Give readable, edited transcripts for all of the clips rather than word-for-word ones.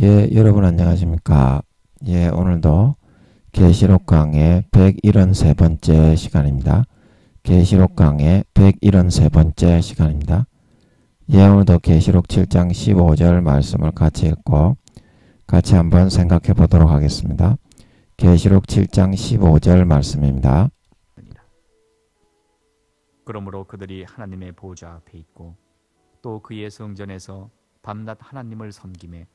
예, 여러분 안녕하십니까? 예, 오늘도 계시록 강의 173번째 시간입니다. 계시록 강의 173번째 시간입니다. 예, 오늘도 계시록 7장 15절 말씀을 같이 읽고 같이 한번 생각해 보도록 하겠습니다. 계시록 7장 15절 말씀입니다. 그러므로 그들이 하나님의 보좌 앞에 있고 또 그의 성전에서 밤낮 하나님을 섬기매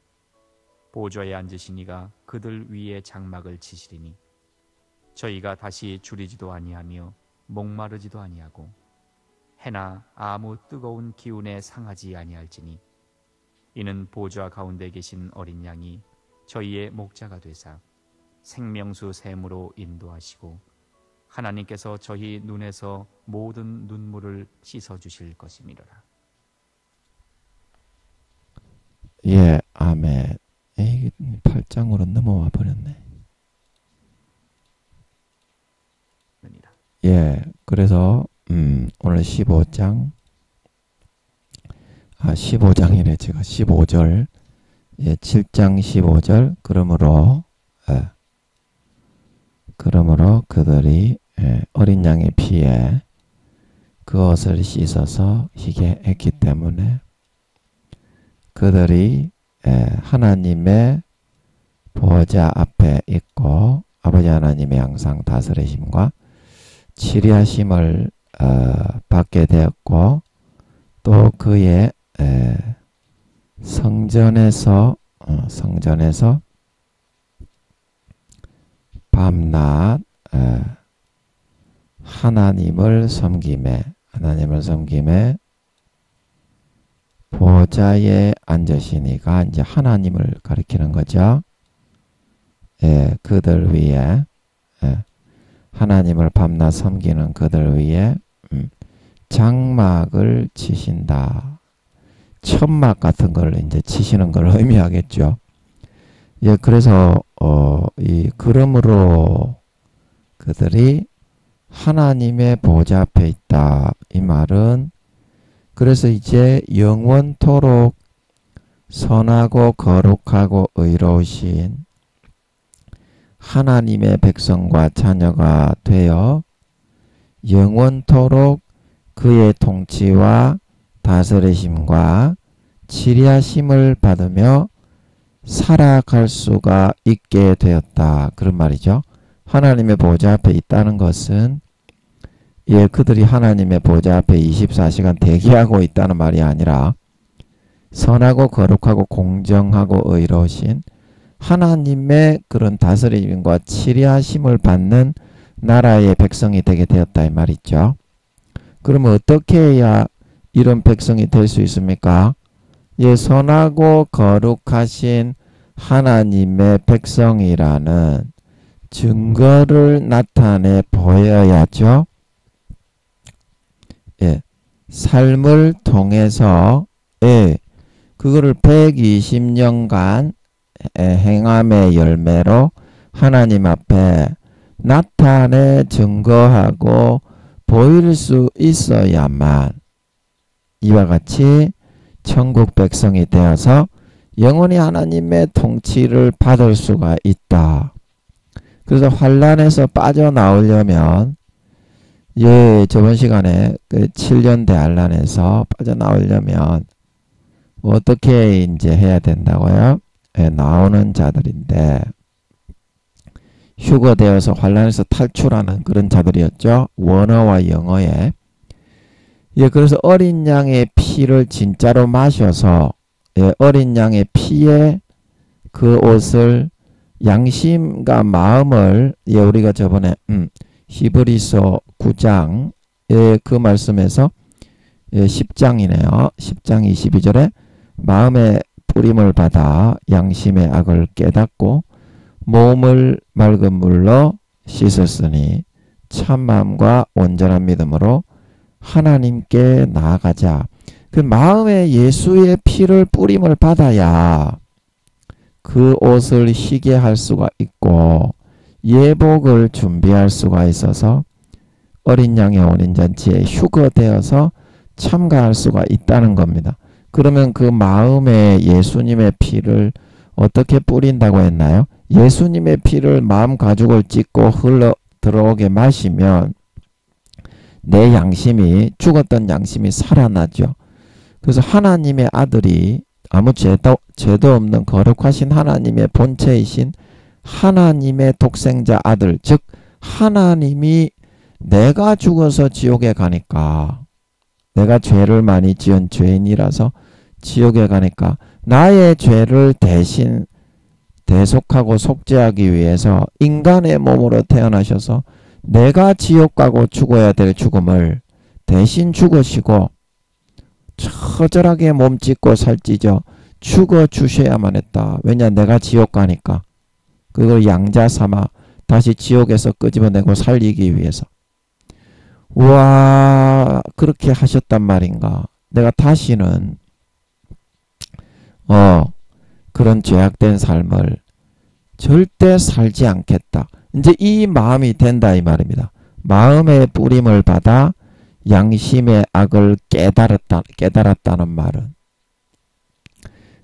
보좌에 앉으신 이가 그들 위에 장막을 치시리니 저희가 다시 줄이지도 아니하며 목마르지도 아니하고 해나 아무 뜨거운 기운에 상하지 아니할지니 이는 보좌 가운데 계신 어린 양이 저희의 목자가 되사 생명수 샘으로 인도하시고 하나님께서 저희 눈에서 모든 눈물을 씻어주실 것이미로라. 예, 아멘. 이게 8장으로 넘어와 버렸네. 예, 그래서 오늘 15장 15장이래 제가 15절 예, 7장 15절 그러므로 그들이 어린 양의 피에 그것을 씻어서 희게 했기 때문에 그들이 하나님의 보좌 앞에 있고 아버지 하나님의 항상 다스리심과 치리하심을 받게 되었고 또 그의 성전에서 밤낮 하나님을 섬김에 보좌에 앉으시니가 이제 하나님을 가리키는 거죠. 예, 그들 위에 하나님을 밤낮 섬기는 그들 위에 장막을 치신다. 천막 같은 걸 이제 치시는 걸 의미하겠죠. 예, 그래서 그러므로 그들이 하나님의 보좌 앞에 있다. 이 말은 그래서 이제 영원토록 선하고 거룩하고 의로우신 하나님의 백성과 자녀가 되어 영원토록 그의 통치와 다스리심과 치리하심을 받으며 살아갈 수가 있게 되었다. 그런 말이죠. 하나님의 보좌 앞에 있다는 것은 예, 그들이 하나님의 보좌 앞에 24시간 대기하고 있다는 말이 아니라 선하고 거룩하고 공정하고 의로우신 하나님의 그런 다스림과 치리하심을 받는 나라의 백성이 되게 되었다 이 말이죠. 그러면 어떻게 해야 이런 백성이 될 수 있습니까? 예, 선하고 거룩하신 하나님의 백성이라는 증거를 나타내 보여야죠. 예, 삶을 통해서 그거를 120년간 행함의 열매로 하나님 앞에 나타내 증거하고 보일 수 있어야만 이와 같이 천국 백성이 되어서 영원히 하나님의 통치를 받을 수가 있다. 그래서 환란에서 빠져나오려면 예, 저번 시간에 그 7년 대환란에서 빠져나오려면 어떻게 이제 해야 된다고요? 예, 나오는 자들인데 휴거되어서 환란에서 탈출하는 그런 자들이었죠. 원어와 영어에. 예, 그래서 어린 양의 피를 진짜로 마셔서 예, 어린 양의 피에 그 옷을 양심과 마음을 예, 우리가 저번에 히브리서 9장 그 말씀에서 10장이네요. 10장 22절에 마음의 뿌림을 받아 양심의 악을 깨닫고 몸을 맑은 물로 씻었으니 참마음과 온전한 믿음으로 하나님께 나아가자. 그 마음에 예수의 피를 뿌림을 받아야 그 옷을 희게 할 수가 있고 예복을 준비할 수가 있어서 어린 양의 혼인잔치에 휴거되어서 참가할 수가 있다는 겁니다. 그러면 그 마음에 예수님의 피를 어떻게 뿌린다고 했나요? 예수님의 피를 마음 가죽을 찢고 흘러 들어오게 마시면 내 양심이, 죽었던 양심이 살아나죠. 그래서 하나님의 아들이 아무 죄도 없는 거룩하신 하나님의 본체이신 하나님의 독생자 아들, 즉 하나님이 내가 죽어서 지옥에 가니까, 내가 죄를 많이 지은 죄인이라서 지옥에 가니까 나의 죄를 대신 대속하고 속죄하기 위해서 인간의 몸으로 태어나셔서 내가 지옥 가고 죽어야 될 죽음을 대신 죽으시고 처절하게 몸 찢고 살 찢어 죽어 주셔야만 했다. 왜냐, 내가 지옥 가니까. 그걸 양자 삼아 다시 지옥에서 끄집어내고 살리기 위해서. 우와, 그렇게 하셨단 말인가. 내가 다시는 그런 죄악된 삶을 절대 살지 않겠다. 이제 이 마음이 된다 이 말입니다. 마음의 뿌림을 받아 양심의 악을 깨달았다는 말은.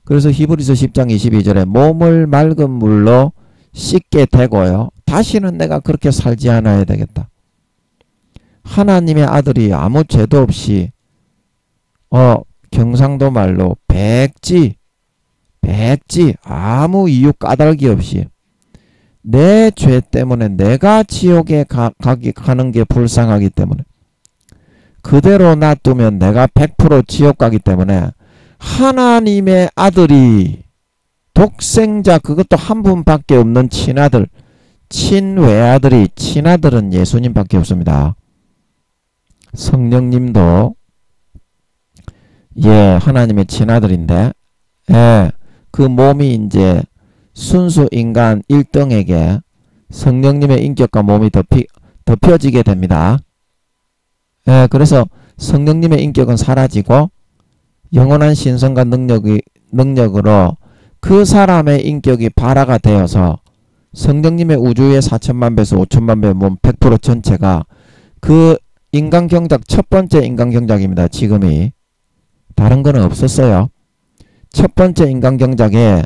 그래서 히브리서 10장 22절에 몸을 맑은 물로 씻게 되고요. 다시는 내가 그렇게 살지 않아야 되겠다. 하나님의 아들이 아무 죄도 없이 경상도 말로 백지 아무 이유 까닭이 없이 내 죄 때문에 내가 지옥에 가는 게 불쌍하기 때문에 그대로 놔두면 내가 100% 지옥 가기 때문에 하나님의 아들이 독생자, 그것도 한 분밖에 없는 친아들, 친외아들이, 친아들은 예수님밖에 없습니다. 성령님도 하나님의 친아들인데 그 몸이 이제 순수 인간 1등에게 성령님의 인격과 몸이 덮여지게 됩니다. 그래서 성령님의 인격은 사라지고 영원한 신성과 능력으로 그 사람의 인격이 발화가 되어서 성령님의 우주의 4천만 배에서 5천만 배의 몸 100% 전체가 그 인간경작, 첫 번째 인간경작입니다. 지금이. 다른 거는 없었어요. 첫 번째 인간경작에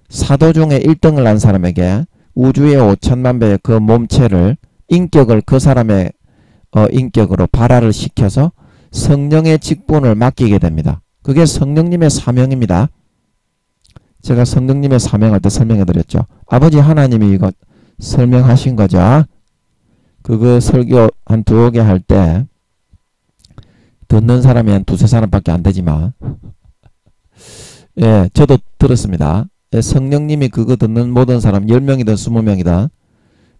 사도 중에 1등을 한 사람에게 우주의 5천만 배의 그 몸체를, 인격을 그 사람의 인격으로 발화를 시켜서 성령의 직분을 맡기게 됩니다. 그게 성령님의 사명입니다. 제가 성령님의 사명할 때 설명해 드렸죠. 아버지 하나님이 이거 설명하신 거죠. 그거 설교 한 2개 할 때 듣는 사람이 한 2~3사람밖에 안 되지만 저도 들었습니다. 성령님이 그거 듣는 모든 사람 10명이든 20명이든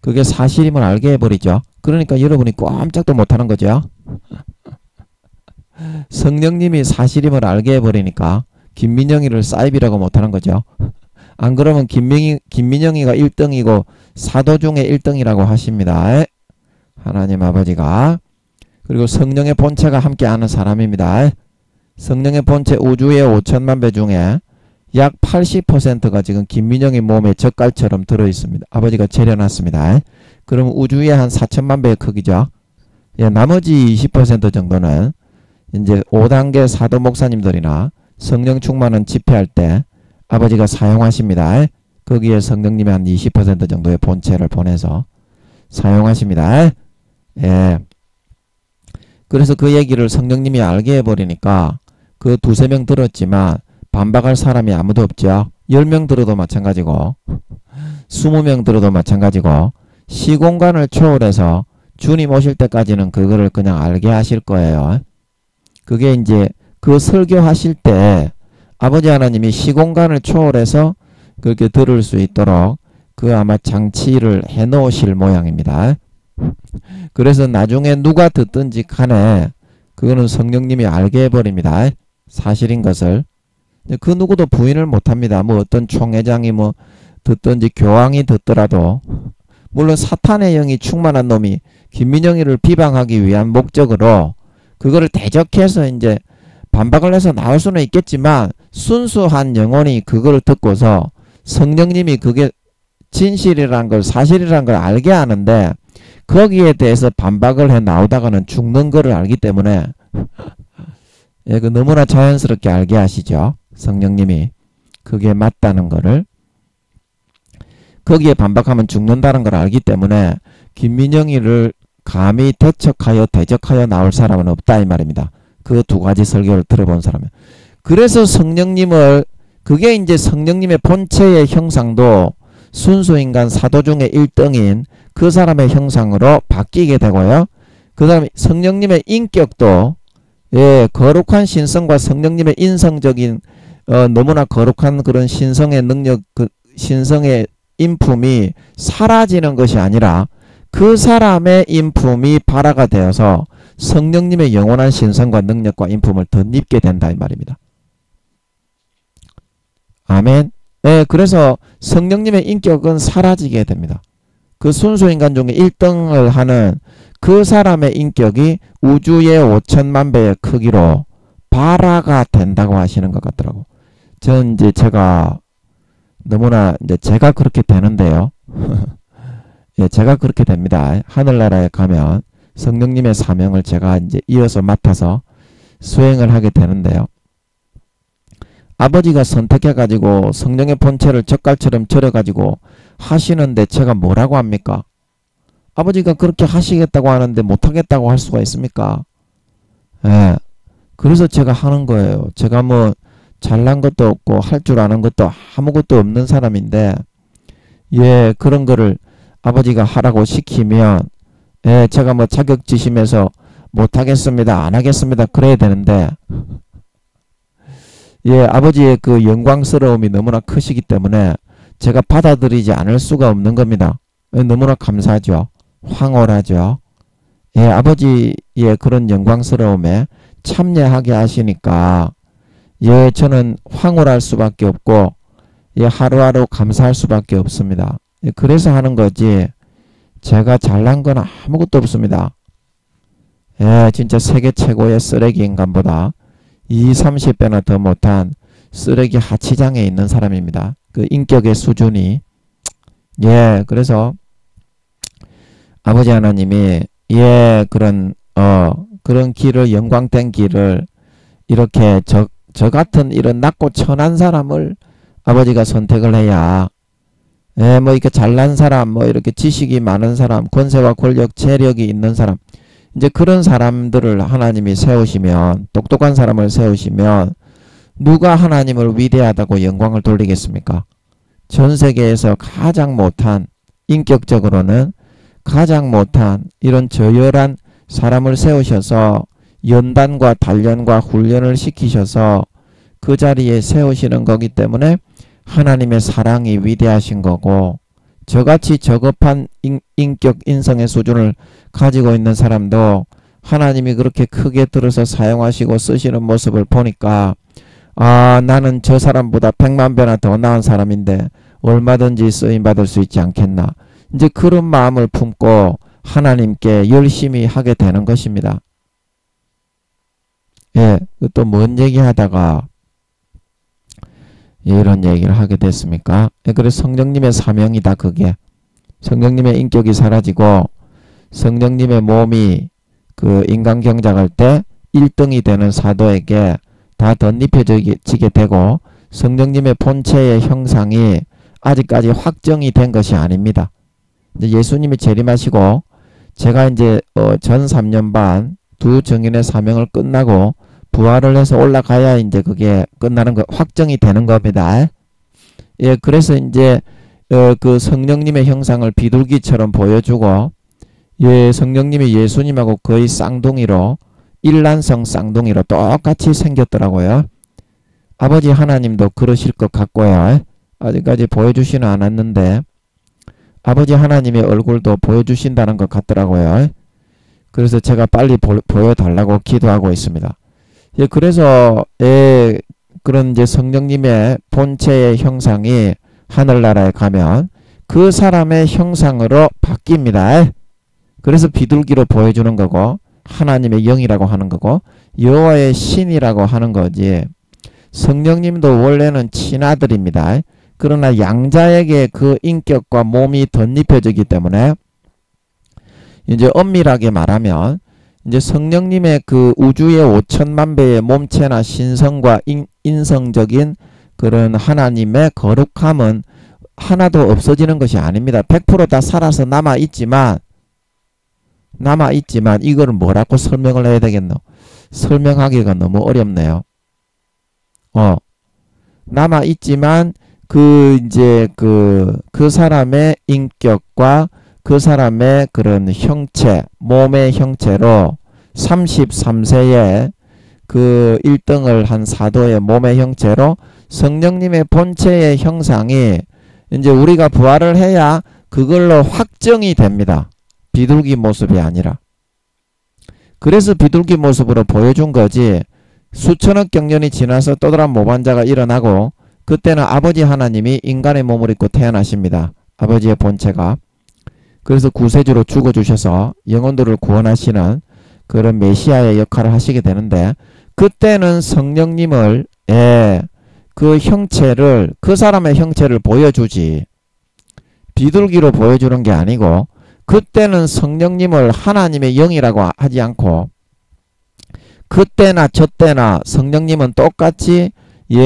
그게 사실임을 알게 해버리죠. 그러니까 여러분이 꼼짝도 못하는 거죠. 성령님이 사실임을 알게 해버리니까 김민영이를 사이비라고 못하는 거죠. 안 그러면 김민영이가 1등이고 사도 중에 1등이라고 하십니다. 하나님 아버지가. 그리고 성령의 본체가 함께하는 사람입니다. 성령의 본체 우주의 5천만 배 중에 약 80%가 지금 김민영의 몸에 젓갈처럼 들어있습니다. 아버지가 재려놨습니다. 그럼 우주의 한 4천만 배의 크기죠. 나머지 20% 정도는 이제 5단계 사도 목사님들이나 성령 충만은 집회할 때 아버지가 사용하십니다. 거기에 성령님의 한 20% 정도의 본체를 보내서 사용하십니다. 그래서 그 얘기를 성령님이 알게 해버리니까 그 2~3명 들었지만 반박할 사람이 아무도 없죠. 10명 들어도 마찬가지고 20명 들어도 마찬가지고 시공간을 초월해서 주님 오실 때까지는 그거를 그냥 알게 하실 거예요. 그게 이제 그 설교하실 때 아버지 하나님이 시공간을 초월해서 그렇게 들을 수 있도록 그 아마 장치를 해 놓으실 모양입니다. 그래서 나중에 누가 듣든지 간에 그거는 성령님이 알게 해버립니다. 사실인 것을. 그 누구도 부인을 못합니다. 뭐 어떤 총회장이 뭐 듣든지 교황이 듣더라도 물론 사탄의 영이 충만한 놈이 김민영이를 비방하기 위한 목적으로 그거를 대적해서 이제 반박을 해서 나올 수는 있겠지만 순수한 영혼이 그걸 듣고서 성령님이 그게 진실이란 걸, 사실이란 걸 알게 하는데 거기에 대해서 반박을 해 나오다가는 죽는 거를 알기 때문에 그 너무나 자연스럽게 알게 하시죠. 성령님이 그게 맞다는 거를. 거기에 반박하면 죽는다는 걸 알기 때문에 김민영이를 감히 대적하여 대적하여 나올 사람은 없다 이 말입니다. 그 두 가지 설교를 들어본 사람은. 그래서 성령님을, 그게 이제 성령님의 본체의 형상도 순수인간 사도 중에 1등인 그 사람의 형상으로 바뀌게 되고요. 그 다음에 성령님의 인격도 거룩한 신성과 성령님의 인성적인 너무나 거룩한 그런 신성의 능력, 그 신성의 인품이 사라지는 것이 아니라 그 사람의 인품이 발화가 되어서 성령님의 영원한 신성과 능력과 인품을 덧입게 된다 이 말입니다. 아멘. 그래서 성령님의 인격은 사라지게 됩니다. 그 순수인간 중에 1등을 하는 그 사람의 인격이 우주의 5천만 배의 크기로 발화가 된다고 하시는 것 같더라고. 전 이제 제가 너무나 이제 제가 그렇게 되는데요. 제가 그렇게 됩니다. 하늘나라에 가면 성령님의 사명을 제가 이제 이어서 맡아서 수행을 하게 되는데요. 아버지가 선택해가지고 성령의 본체를 젓갈처럼 절여가지고 하시는데 제가 뭐라고 합니까? 아버지가 그렇게 하시겠다고 하는데 못하겠다고 할 수가 있습니까? 그래서 제가 하는 거예요. 제가 뭐 잘난 것도 없고 할 줄 아는 것도 아무것도 없는 사람인데 그런 거를 아버지가 하라고 시키면 제가 뭐 자격지심에서 못하겠습니다, 안 하겠습니다 그래야 되는데 아버지의 그 영광스러움이 너무나 크시기 때문에 제가 받아들이지 않을 수가 없는 겁니다. 너무나 감사하죠. 황홀하죠. 아버지의 그런 영광스러움에 참여하게 하시니까 저는 황홀할 수밖에 없고 하루하루 감사할 수밖에 없습니다. 그래서 하는 거지 제가 잘난 건 아무것도 없습니다. 진짜 세계 최고의 쓰레기 인간보다 20-30배나 더 못한 쓰레기 하치장에 있는 사람입니다. 그 인격의 수준이. 그래서 아버지 하나님이 그런 길을, 영광된 길을 이렇게 저 같은 이런 낮고 천한 사람을 아버지가 선택을 해야 뭐 이렇게 잘난 사람, 뭐 이렇게 지식이 많은 사람, 권세와 권력, 재력이 있는 사람, 이제 그런 사람들을 하나님이 세우시면, 똑똑한 사람을 세우시면 누가 하나님을 위대하다고 영광을 돌리겠습니까? 전 세계에서 가장 못한, 인격적으로는 가장 못한 이런 저열한 사람을 세우셔서 연단과 단련과 훈련을 시키셔서 그 자리에 세우시는 거기 때문에 하나님의 사랑이 위대하신 거고, 저같이 저급한 인격 인성의 수준을 가지고 있는 사람도 하나님이 그렇게 크게 들어서 사용하시고 쓰시는 모습을 보니까 나는 저 사람보다 100만 배나 더 나은 사람인데 얼마든지 쓰임받을 수 있지 않겠나. 이제 그런 마음을 품고 하나님께 열심히 하게 되는 것입니다. 또 뭔 얘기하다가 이런 얘기를 하게 됐습니까? 그래서 성령님의 사명이다 그게. 성령님의 인격이 사라지고 성령님의 몸이 그 인간 경작할 때 1등이 되는 사도에게 다 덧입혀지게 되고 성령님의 본체의 형상이 아직까지 확정이 된 것이 아닙니다. 이제 예수님이 재림하시고 제가 이제 전 3년 반 두 정인의 사명을 끝나고 부활을 해서 올라가야 이제 그게 끝나는 거, 확정이 되는 겁니다. 그래서 이제 그 성령님의 형상을 비둘기처럼 보여주고 성령님이 예수님하고 거의 쌍둥이로 일란성 쌍둥이로 똑같이 생겼더라고요. 아버지 하나님도 그러실 것 같고요. 아직까지 보여주지는 않았는데 아버지 하나님의 얼굴도 보여주신다는 것 같더라고요. 그래서 제가 빨리 보여달라고 기도하고 있습니다. 그래서 그런 이제 성령님의 본체의 형상이 하늘나라에 가면 그 사람의 형상으로 바뀝니다. 그래서 비둘기로 보여주는 거고 하나님의 영이라고 하는 거고 여호와의 신이라고 하는 거지. 성령님도 원래는 친아들입니다. 그러나 양자에게 그 인격과 몸이 덧입혀지기 때문에 이제 엄밀하게 말하면 이제 성령님의 그 우주의 5천만 배의 몸체나 신성과 인성적인 그런 하나님의 거룩함은 하나도 없어지는 것이 아닙니다. 100% 다 살아서 남아있지만 이거를 뭐라고 설명을 해야 되겠노? 설명하기가 너무 어렵네요. 남아있지만 그 사람의 인격과 그 사람의 그런 형체, 몸의 형체로 33세에 그 1등을 한 사도의 몸의 형체로 성령님의 본체의 형상이 이제 우리가 부활을 해야 그걸로 확정이 됩니다. 비둘기 모습이 아니라. 그래서 비둘기 모습으로 보여준 거지. 수천억 경년이 지나서 또 다른 모반자가 일어나고 그때는 아버지 하나님이 인간의 몸을 입고 태어나십니다. 아버지의 본체가. 그래서 구세주로 죽어주셔서 영혼들을 구원하시는 그런 메시아의 역할을 하시게 되는데 그때는 성령님을 그 형체를 그 사람의 형체를 보여주지 비둘기로 보여주는 게 아니고 그때는 성령님을 하나님의 영이라고 하지 않고 그때나 저때나 성령님은 똑같이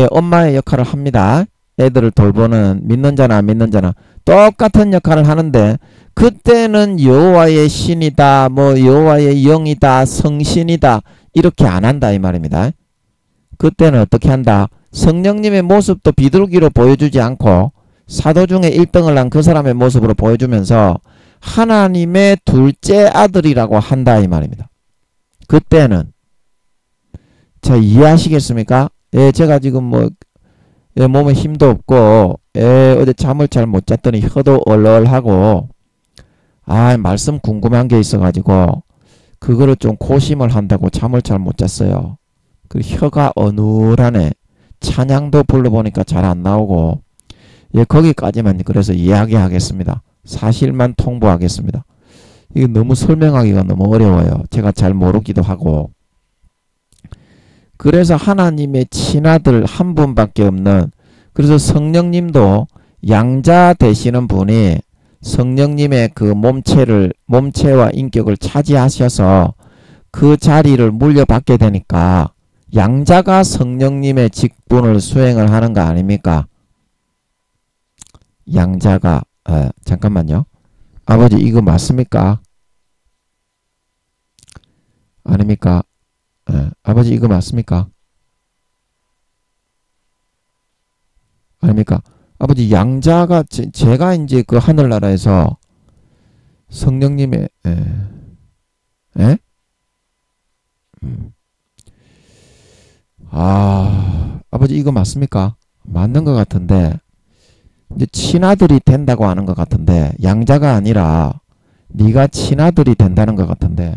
엄마의 역할을 합니다. 애들을 돌보는 믿는 자나 안 믿는 자나 똑같은 역할을 하는데 그때는 여호와의 신이다 뭐 여호와의 영이다 성신이다 이렇게 안 한다 이 말입니다. 그때는 어떻게 한다? 성령님의 모습도 비둘기로 보여주지 않고 사도 중에 1등을 한 그 사람의 모습으로 보여주면서 하나님의 둘째 아들이라고 한다 이 말입니다. 그때는 자 이해하시겠습니까? 제가 지금 몸에 힘도 없고 어제 잠을 잘 못 잤더니 혀도 얼얼하고 말씀 궁금한 게 있어가지고 그거를 좀 고심을 한다고 잠을 잘 못 잤어요. 그 혀가 어눌하네. 찬양도 불러보니까 잘 안 나오고 거기까지만 그래서 이야기하겠습니다. 사실만 통보하겠습니다. 이게 너무 설명하기가 너무 어려워요. 제가 잘 모르기도 하고. 그래서 하나님의 친아들 한 분밖에 없는 그래서 성령님도 양자 되시는 분이 성령님의 그 몸체와 인격을 차지하셔서 그 자리를 물려받게 되니까 양자가 성령님의 직분을 수행을 하는 거 아닙니까? 양자가 잠깐만요. 아버지 이거 맞습니까? 아닙니까? 아버지 이거 맞습니까? 아닙니까? 아버지 양자가 제가 이제 그 하늘나라에서 성령님의 아버지 이거 맞습니까? 맞는 것 같은데 이제 친아들이 된다고 하는 것 같은데 양자가 아니라 네가 친아들이 된다는 것 같은데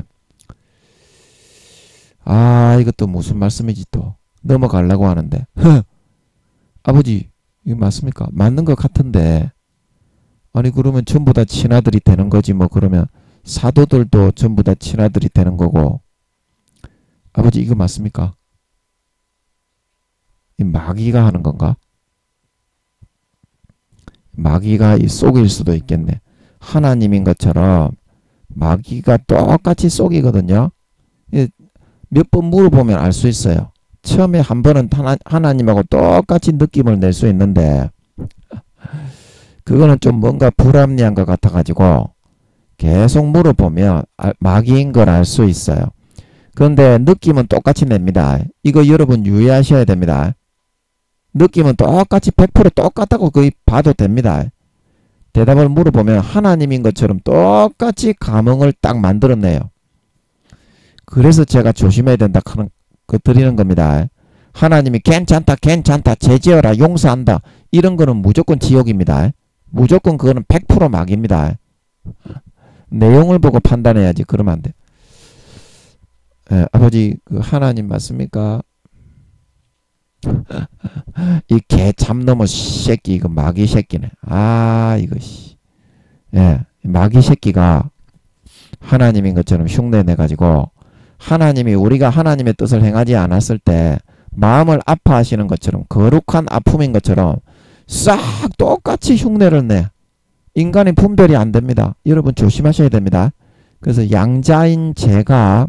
이것도 무슨 말씀이지 또 넘어가려고 하는데 아버지 이거 맞습니까? 맞는 것 같은데 아니 그러면 전부 다 친아들이 되는 거지 뭐 그러면 사도들도 전부 다 친아들이 되는 거고 아버지 이거 맞습니까? 이 마귀가 하는 건가? 마귀가 속일 수도 있겠네. 하나님인 것처럼 마귀가 똑같이 속이거든요. 몇 번 물어보면 알 수 있어요. 처음에 한 번은 하나님하고 똑같이 느낌을 낼 수 있는데 그거는 좀 뭔가 불합리한 것 같아가지고 계속 물어보면 마귀인 걸 알 수 있어요. 그런데 느낌은 똑같이 냅니다. 이거 여러분 유의하셔야 됩니다. 느낌은 똑같이 100% 똑같다고 거의 봐도 됩니다. 대답을 물어보면 하나님인 것처럼 똑같이 감흥을 딱 만들어내요. 그래서 제가 조심해야 된다 하는 거 드리는 겁니다. 하나님이 괜찮다 제지어라 용서한다 이런 거는 무조건 지옥입니다. 무조건 그거는 100% 마귀입니다. 내용을 보고 판단해야지 그러면 안 돼. 아버지 그 하나님 맞습니까? 이 개 참놈의 새끼 이거 마귀 새끼네. 이거 마귀 새끼가 하나님인 것처럼 흉내 내가지고 하나님이 우리가 하나님의 뜻을 행하지 않았을 때 마음을 아파하시는 것처럼 거룩한 아픔인 것처럼 싹 똑같이 흉내를 내. 인간의 분별이 안 됩니다. 여러분 조심하셔야 됩니다. 그래서 양자인 제가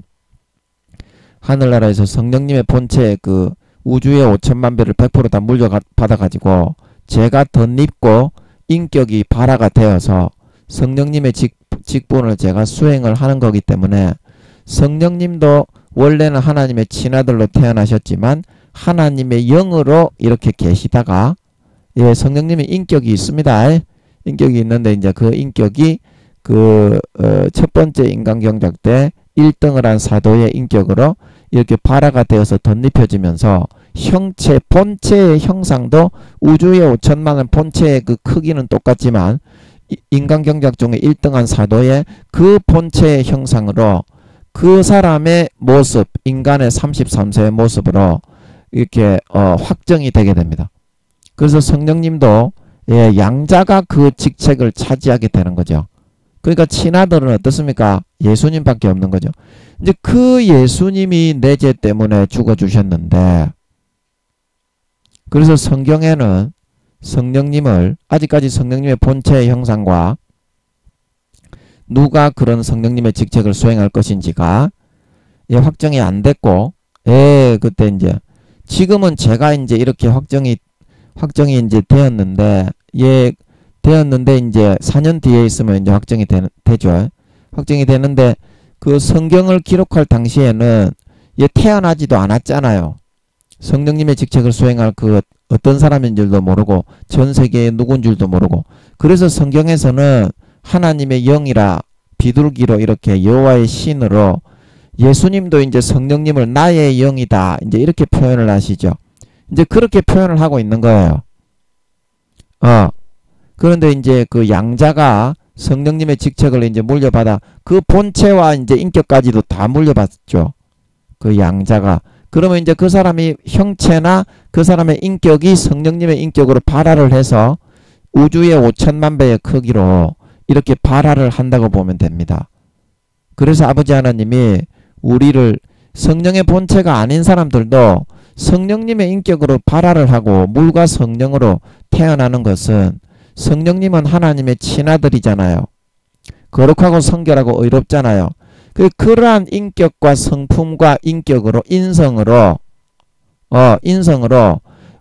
하늘나라에서 성령님의 본체 그 우주의 5천만 배를 100% 다 물려받아가지고 제가 덧입고 인격이 발화가 되어서 성령님의 직분을 제가 수행을 하는 거기 때문에 성령님도 원래는 하나님의 친아들로 태어나셨지만 하나님의 영으로 이렇게 계시다가 예, 성령님의 인격이 있습니다. 인격이 있는데 이제 그 인격이 첫 번째 인간경작 때 1등을 한 사도의 인격으로 이렇게 발화가 되어서 덧입혀지면서 형체, 본체의 형상도 우주의 5천만원 본체의 그 크기는 똑같지만 인간경작 중에 1등한 사도의 그 본체의 형상으로 그 사람의 모습, 인간의 33세의 모습으로 이렇게 확정이 되게 됩니다. 그래서 성령님도 예, 양자가 그 직책을 차지하게 되는 거죠. 그러니까 친아들은 어떻습니까? 예수님밖에 없는 거죠. 이제 그 예수님이 내 죄 때문에 죽어주셨는데 그래서 성경에는 성령님을 아직까지 성령님의 본체의 형상과 누가 그런 성령님의 직책을 수행할 것인지가 예, 확정이 안 됐고 예, 그때 이제 지금은 제가 이제 이렇게 확정이 이제 되었는데 예, 되었는데 이제 4년 뒤에 있으면 이제 확정이 되죠. 확정이 되는데 그 성경을 기록할 당시에는 예, 태어나지도 않았잖아요. 성령님의 직책을 수행할 그 어떤 사람인 줄도 모르고 전 세계에 누군 줄도 모르고 그래서 성경에서는 하나님의 영이라 비둘기로 이렇게 여호와의 신으로 예수님도 이제 성령님을 나의 영이다 이제 이렇게 표현을 하시죠. 이제 그렇게 표현을 하고 있는 거예요. 그런데 이제 그 양자가 성령님의 직책을 이제 물려받아 그 본체와 이제 인격까지도 다 물려받죠. 그 양자가. 그러면 이제 그 사람이 형체나 그 사람의 인격이 성령님의 인격으로 발화를 해서 우주의 5천만 배의 크기로 이렇게 발화를 한다고 보면 됩니다. 그래서 아버지 하나님이 우리를 성령의 본체가 아닌 사람들도 성령님의 인격으로 발화를 하고 물과 성령으로 태어나는 것은 성령님은 하나님의 친아들이잖아요. 거룩하고 성결하고 의롭잖아요. 그러한 인격과 성품과 인격으로 인성으로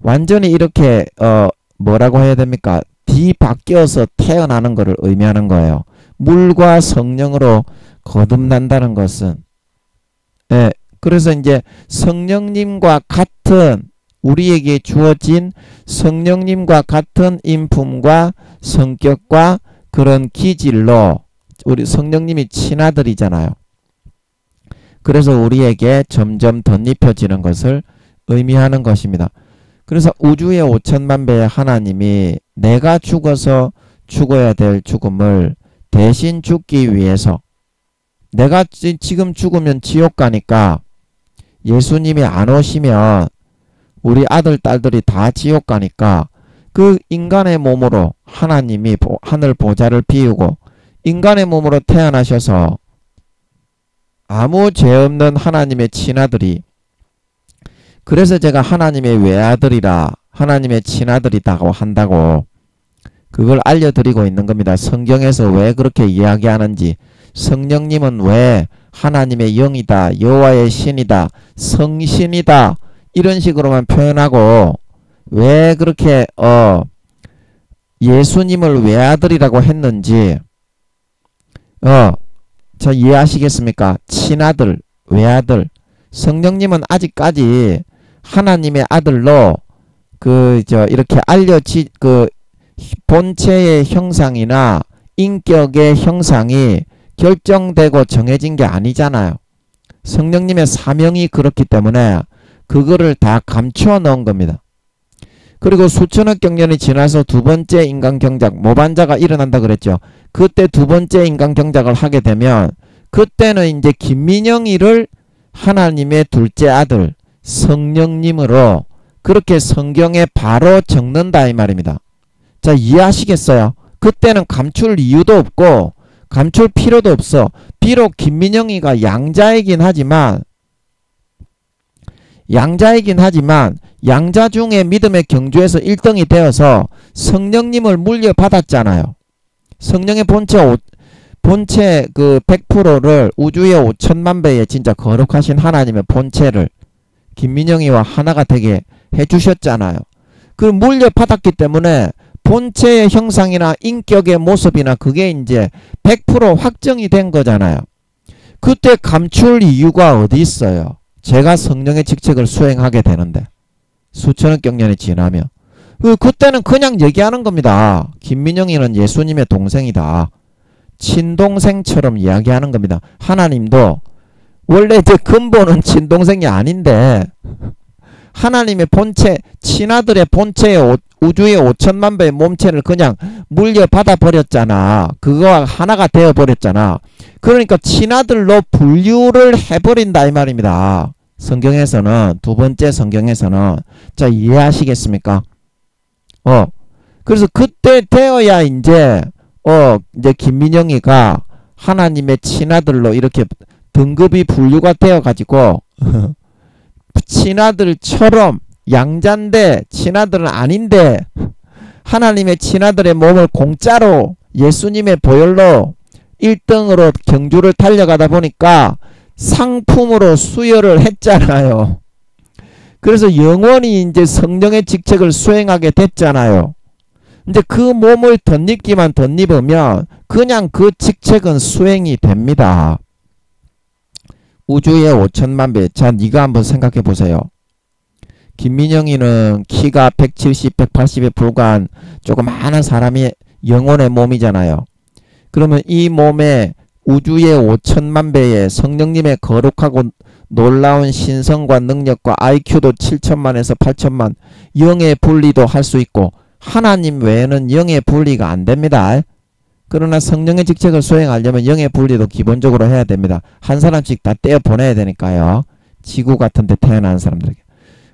완전히 이렇게 뭐라고 해야 됩니까? 뒤바뀌어서 태어나는 것을 의미하는 거예요. 물과 성령으로 거듭난다는 것은 예, 그래서 이제 성령님과 같은 우리에게 주어진 성령님과 같은 인품과 성격과 그런 기질로 우리 성령님이 친아들이잖아요. 그래서 우리에게 점점 덧입혀지는 것을 의미하는 것입니다. 그래서 우주의 5천만 배의 하나님이 내가 죽어서 죽어야 될 죽음을 대신 죽기 위해서 내가 지금 죽으면 지옥 가니까 예수님이 안 오시면 우리 아들 딸들이 다 지옥 가니까 그 인간의 몸으로 하나님이 하늘 보좌를 비우고 인간의 몸으로 태어나셔서 아무 죄 없는 하나님의 친아들이 그래서 제가 하나님의 외아들이라 하나님의 친아들이라고 한다고 그걸 알려드리고 있는 겁니다. 성경에서 왜 그렇게 이야기하는지 성령님은 왜 하나님의 영이다 여호와의 신이다 성신이다 이런 식으로만 표현하고 왜 그렇게 예수님을 외아들이라고 했는지 저 이해하시겠습니까? 친아들, 외아들. 성령님은 아직까지 하나님의 아들로 이렇게 본체의 형상이나 인격의 형상이 결정되고 정해진 게 아니잖아요. 성령님의 사명이 그렇기 때문에 그거를 다 감추어 넣은 겁니다. 그리고 수천억 경년이 지나서 두 번째 인간경작, 모반자가 일어난다 그랬죠. 그때 두 번째 인간경작을 하게 되면 그때는 이제 김민영이를 하나님의 둘째 아들 성령님으로 그렇게 성경에 바로 적는다 이 말입니다. 자, 이해하시겠어요? 그때는 감출 이유도 없고 감출 필요도 없어. 비록 김민영이가 양자이긴 하지만 양자 중에 믿음의 경주에서 1등이 되어서 성령님을 물려받았잖아요. 성령의 본체 그 100%를 우주의 5천만 배의 진짜 거룩하신 하나님의 본체를 김민영이와 하나가 되게 해주셨잖아요. 그 물려받았기 때문에 본체의 형상이나 인격의 모습이나 그게 이제 100% 확정이 된 거잖아요. 그때 감출 이유가 어디 있어요? 제가 성령의 직책을 수행하게 되는데 수천억 경년이 지나면 그때는 그냥 얘기하는 겁니다. 김민영이는 예수님의 동생이다. 친동생처럼 이야기하는 겁니다. 하나님도 원래 제 근본은 친동생이 아닌데 하나님의 본체, 친아들의 본체의 우주의 5천만 배의 몸체를 그냥 물려받아 버렸잖아. 그거와 하나가 되어 버렸잖아. 그러니까 친아들로 분류를 해버린다 이 말입니다. 성경에서는 두 번째 성경에서는 자 이해하시겠습니까? 그래서 그때 되어야 이제 김민영이가 하나님의 친아들로 이렇게 등급이 분류가 되어 가지고 친아들처럼 양자인데 친아들은 아닌데 하나님의 친아들의 몸을 공짜로 예수님의 보혈로 1등으로 경주를 달려가다 보니까 상품으로 수여를 했잖아요. 그래서 영원히 이제 성령의 직책을 수행하게 됐잖아요. 이제 그 몸을 덧입기만 덧입으면 그냥 그 직책은 수행이 됩니다. 우주의 5천만 배. 자, 네가 한번 생각해 보세요. 김민영이는 키가 170, 180에 불과한 조그마한 사람이 영혼의 몸이잖아요. 그러면 이 몸에 우주의 5천만 배의 성령님의 거룩하고 놀라운 신성과 능력과 IQ도 7천만에서 8천만 영의 분리도 할 수 있고 하나님 외에는 영의 분리가 안 됩니다. 그러나 성령의 직책을 수행하려면 영의 분리도 기본적으로 해야 됩니다. 한 사람씩 다 떼어 보내야 되니까요. 지구 같은 데 태어난 사람들에게.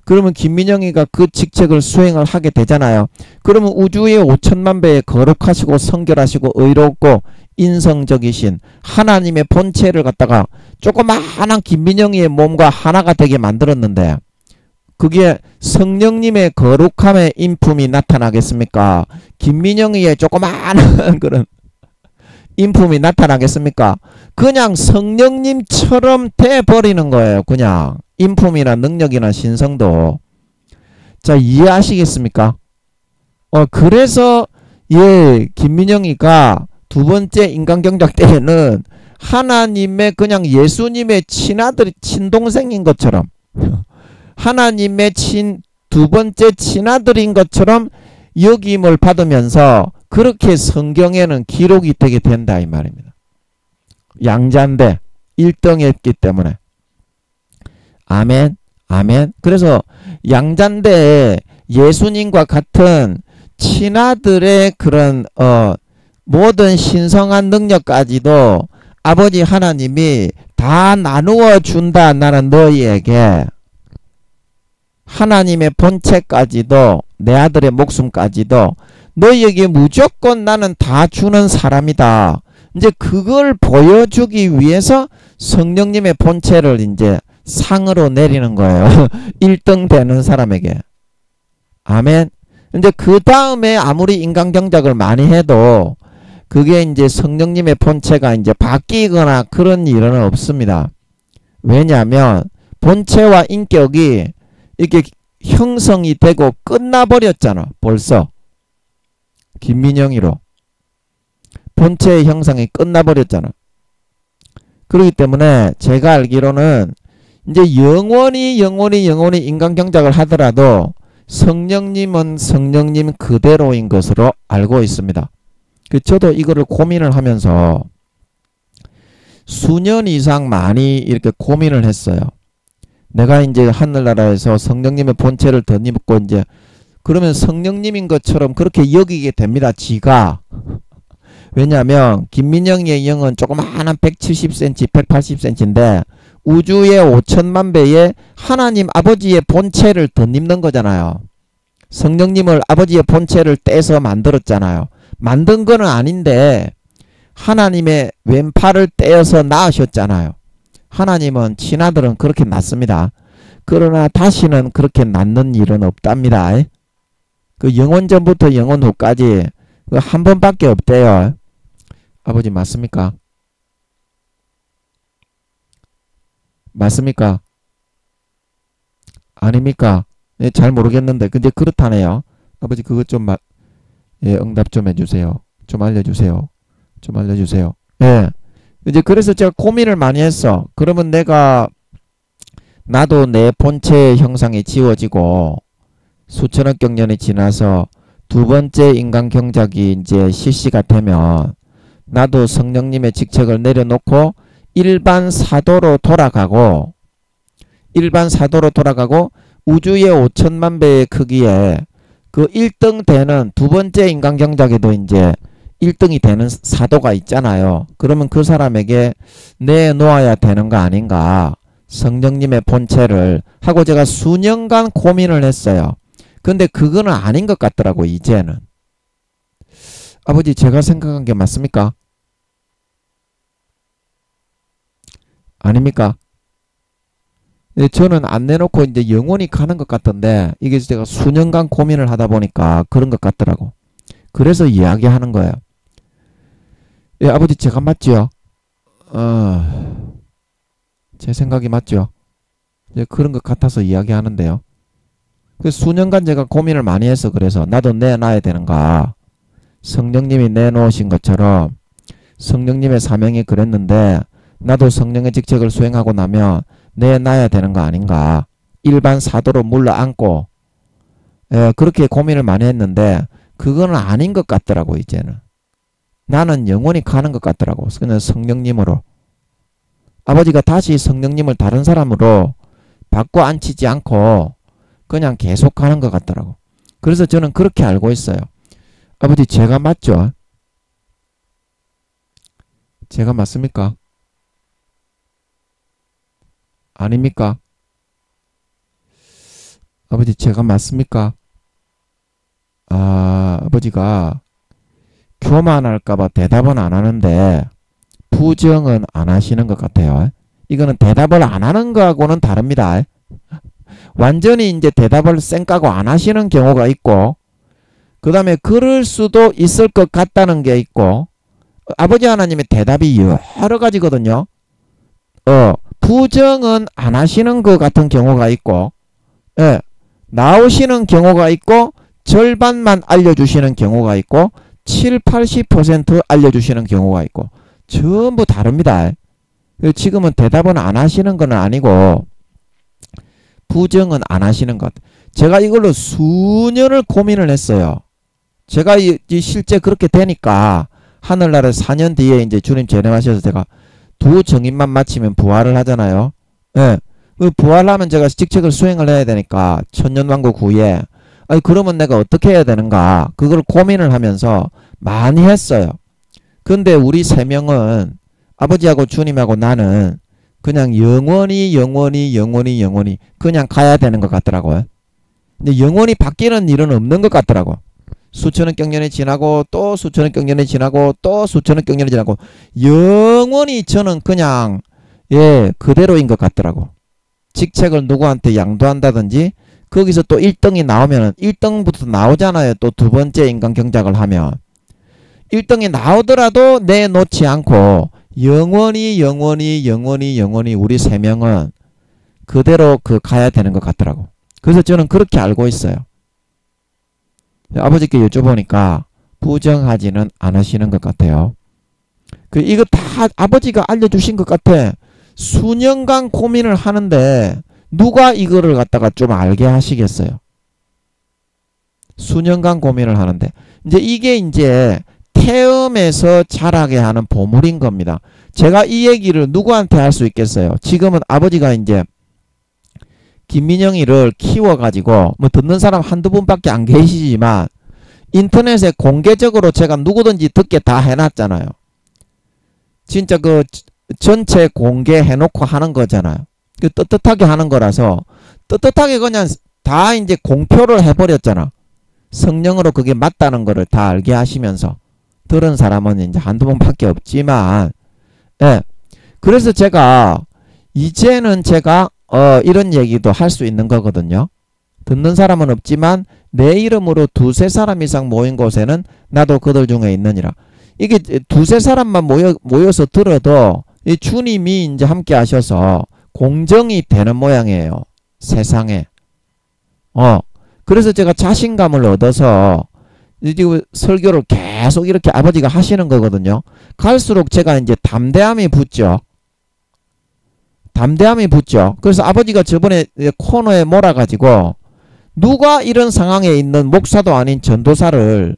그러면 김민영이가 그 직책을 수행을 하게 되잖아요. 그러면 우주의 5천만 배에 거룩하시고 성결하시고 의롭고 인성적이신 하나님의 본체를 갖다가 조그마한 김민영이의 몸과 하나가 되게 만들었는데 그게 성령님의 거룩함의 인품이 나타나겠습니까? 김민영이의 조그마한 그런 인품이 나타나겠습니까? 그냥 성령님처럼 돼버리는 거예요. 그냥 인품이나 능력이나 신성도. 자, 이해하시겠습니까? 그래서 김민영이가 두 번째 인간경작 때에는 하나님의 그냥 예수님의 친아들이 친동생인 것처럼 하나님의 두 번째 친아들인 것처럼 여김을 받으면서 그렇게 성경에는 기록이 되게 된다 이 말입니다. 양자인데 1등했기 때문에. 아멘 아멘. 그래서 양자인데 예수님과 같은 친아들의 그런 모든 신성한 능력까지도 아버지 하나님이 다 나누어 준다. 나는 너희에게 하나님의 본체까지도 내 아들의 목숨까지도 너희에게 무조건 나는 다 주는 사람이다. 이제 그걸 보여주기 위해서 성령님의 본체를 이제 상으로 내리는 거예요. 1등 되는 사람에게. 아멘. 이제 그 다음에 아무리 인간경작을 많이 해도 그게 이제 성령님의 본체가 이제 바뀌거나 그런 일은 없습니다. 왜냐하면 본체와 인격이 이렇게 형성이 되고 끝나버렸잖아. 벌써. 김민영이로. 본체의 형상이 끝나버렸잖아. 그렇기 때문에 제가 알기로는 이제 영원히 인간경작을 하더라도 성령님은 성령님 그대로인 것으로 알고 있습니다. 저도 이거를 고민을 하면서 수년 이상 많이 이렇게 고민을 했어요. 내가 이제 하늘나라에서 성령님의 본체를 덧입고 이제 그러면 성령님인 것처럼 그렇게 여기게 됩니다. 지가. 왜냐하면 김민영이의 영은 조그마한 170cm, 180cm인데 우주의 5천만 배의 하나님 아버지의 본체를 덧입는 거잖아요. 성령님을 아버지의 본체를 떼서 만들었잖아요. 만든 거는 아닌데 하나님의 왼팔을 떼어서 낳으셨잖아요. 하나님은 친아들은 그렇게 낳습니다. 그러나 다시는 그렇게 낳는 일은 없답니다. 그 영원 전부터 영원 후까지 그 한 번밖에 없대요. 아버지 맞습니까? 맞습니까? 아닙니까? 잘 모르겠는데 근데 그렇다네요. 아버지 그것 좀 예, 응답 좀 해주세요. 좀 알려주세요. 좀 알려주세요. 예. 이제 그래서 제가 고민을 많이 했어. 그러면 나도 내 본체 형상이 지워지고 수천억 경년이 지나서 두 번째 인간 경작이 이제 실시가 되면 나도 성령님의 직책을 내려놓고 일반 사도로 돌아가고 우주의 5천만 배의 크기에 그 1등 되는 두 번째 인간 경작에도 이제 1등이 되는 사도가 있잖아요. 그러면 그 사람에게 내놓아야 되는 거 아닌가. 성령님의 본체를 하고 제가 수년간 고민을 했어요. 근데 그거는 아닌 것 같더라고 이제는. 아버지 제가 생각한 게 맞습니까? 아닙니까? 네, 저는 안 내놓고 이제 영원히 가는 것 같던데 이게 제가 수년간 고민을 하다 보니까 그런 것 같더라고. 그래서 이야기하는 거예요. 예, 아버지 제가 맞죠? 제 생각이 맞죠? 이제 그런 것 같아서 이야기하는데요. 그 수년간 제가 고민을 많이 해서 그래서 나도 내놔야 되는가. 성령님이 내놓으신 것처럼 성령님의 사명이 그랬는데 나도 성령의 직책을 수행하고 나면 내놔야 되는 거 아닌가. 일반 사도로 물러앉고 그렇게 고민을 많이 했는데 그거는 아닌 것 같더라고 이제는. 나는 영원히 가는 것 같더라고. 그냥 성령님으로. 아버지가 다시 성령님을 다른 사람으로 바꿔 앉히지 않고 그냥 계속 가는 것 같더라고. 그래서 저는 그렇게 알고 있어요. 아버지 제가 맞죠? 제가 맞습니까? 아닙니까? 아버지 제가 맞습니까? 아버지가 교만할까봐 대답은 안 하는데 부정은 안 하시는 것 같아요. 이거는 대답을 안 하는 거하고는 다릅니다. 완전히 이제 대답을 쌩까고 안 하시는 경우가 있고 그 다음에 그럴 수도 있을 것 같다는 게 있고 아버지 하나님의 대답이 여러 가지거든요. 부정은 안 하시는 것 같은 경우가 있고 나오시는 경우가 있고 절반만 알려주시는 경우가 있고 70~80% 알려주시는 경우가 있고 전부 다릅니다. 지금은 대답은 안 하시는 건 아니고 부정은 안 하시는 것. 제가 이걸로 수년을 고민을 했어요. 제가 실제 그렇게 되니까 하늘나라 4년 뒤에 이제 주님 재림하셔서 제가 두 정인만 마치면 부활을 하잖아요. 부활하면 제가 직책을 수행을 해야 되니까 천년왕국 후에 그러면 내가 어떻게 해야 되는가 그걸 고민을 하면서 많이 했어요. 근데 우리 세 명은 아버지하고 주님하고 나는 그냥 영원히 그냥 가야 되는 것 같더라고요. 근데 영원히 바뀌는 일은 없는 것 같더라고. 수천억 경년이 지나고 또 수천억 경년이 지나고 또 수천억 경년이 지나고 영원히 저는 그냥 그대로인 것 같더라고. 직책을 누구한테 양도한다든지 거기서 또 1등이 나오면 1등부터 나오잖아요. 또 두 번째 인간 경작을 하면 1등이 나오더라도 내놓지 않고 영원히 우리 세 명은 그대로 가야 되는 것 같더라고. 그래서 저는 그렇게 알고 있어요. 아버지께 여쭤보니까 부정하지는 않으시는 것 같아요. 이거 다 아버지가 알려주신 것 같아. 수년간 고민을 하는데 누가 이거를 갖다가 좀 알게 하시겠어요? 수년간 고민을 하는데 이게 이제 태음에서 자라게 하는 보물인 겁니다. 제가 이 얘기를 누구한테 할 수 있겠어요? 지금은 아버지가 이제 김민영이를 키워가지고 뭐 듣는 사람 한두 분밖에 안 계시지만 인터넷에 공개적으로 제가 누구든지 듣게 다 해놨잖아요. 진짜 전체 공개해놓고 하는 거잖아요. 떳떳하게 하는 거라서 떳떳하게 그냥 다 이제 공표를 해버렸잖아. 성령으로 그게 맞다는 거를 다 알게 하시면서 들은 사람은 이제 한두 번밖에 없지만 그래서 제가 이제는 제가 이런 얘기도 할 수 있는 거거든요. 듣는 사람은 없지만 내 이름으로 두세 사람 이상 모인 곳에는 나도 그들 중에 있느니라. 이게 두세 사람만 모여서 들어도 이 주님이 이제 함께 하셔서 공정이 되는 모양이에요. 세상에. 그래서 제가 자신감을 얻어서 이제 설교를 계속 이렇게 아버지가 하시는 거거든요. 갈수록 제가 이제 담대함이 붙죠. 담대함이 붙죠. 그래서 아버지가 저번에 코너에 몰아가지고 누가 이런 상황에 있는 목사도 아닌 전도사를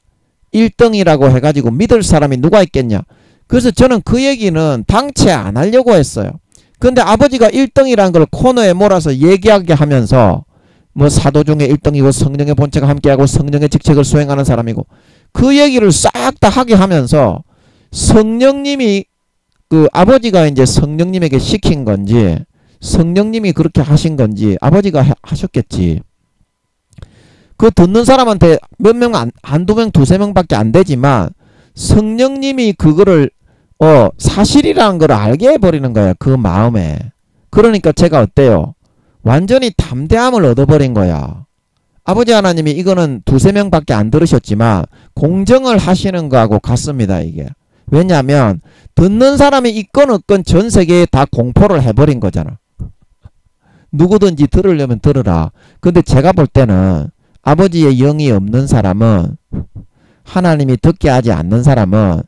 1등이라고 해가지고 믿을 사람이 누가 있겠냐. 그래서 저는 그 얘기는 당최 안 하려고 했어요. 근데 아버지가 1등이라는 걸 코너에 몰아서 얘기하게 하면서 뭐 사도 중에 1등이고 성령의 본체가 함께하고 성령의 직책을 수행하는 사람이고 그 얘기를 싹 다 하게 하면서 성령님이 그 아버지가 이제 성령님에게 시킨 건지 성령님이 그렇게 하신 건지 아버지가 하셨겠지. 그 듣는 사람한테 몇 명, 한두 명, 두세 명밖에 안 되지만 성령님이 그거를 사실이라는 걸 알게 해버리는 거야. 그 마음에. 그러니까 제가 어때요? 완전히 담대함을 얻어버린 거야. 아버지 하나님이 이거는 두세 명밖에 안 들으셨지만 공정을 하시는 거하고 같습니다. 이게. 왜냐하면 듣는 사람이 있건 없건 전 세계에 다 공포를 해버린 거잖아. 누구든지 들으려면 들으라. 근데 제가 볼 때는 아버지의 영이 없는 사람은 하나님이 듣게 하지 않는 사람은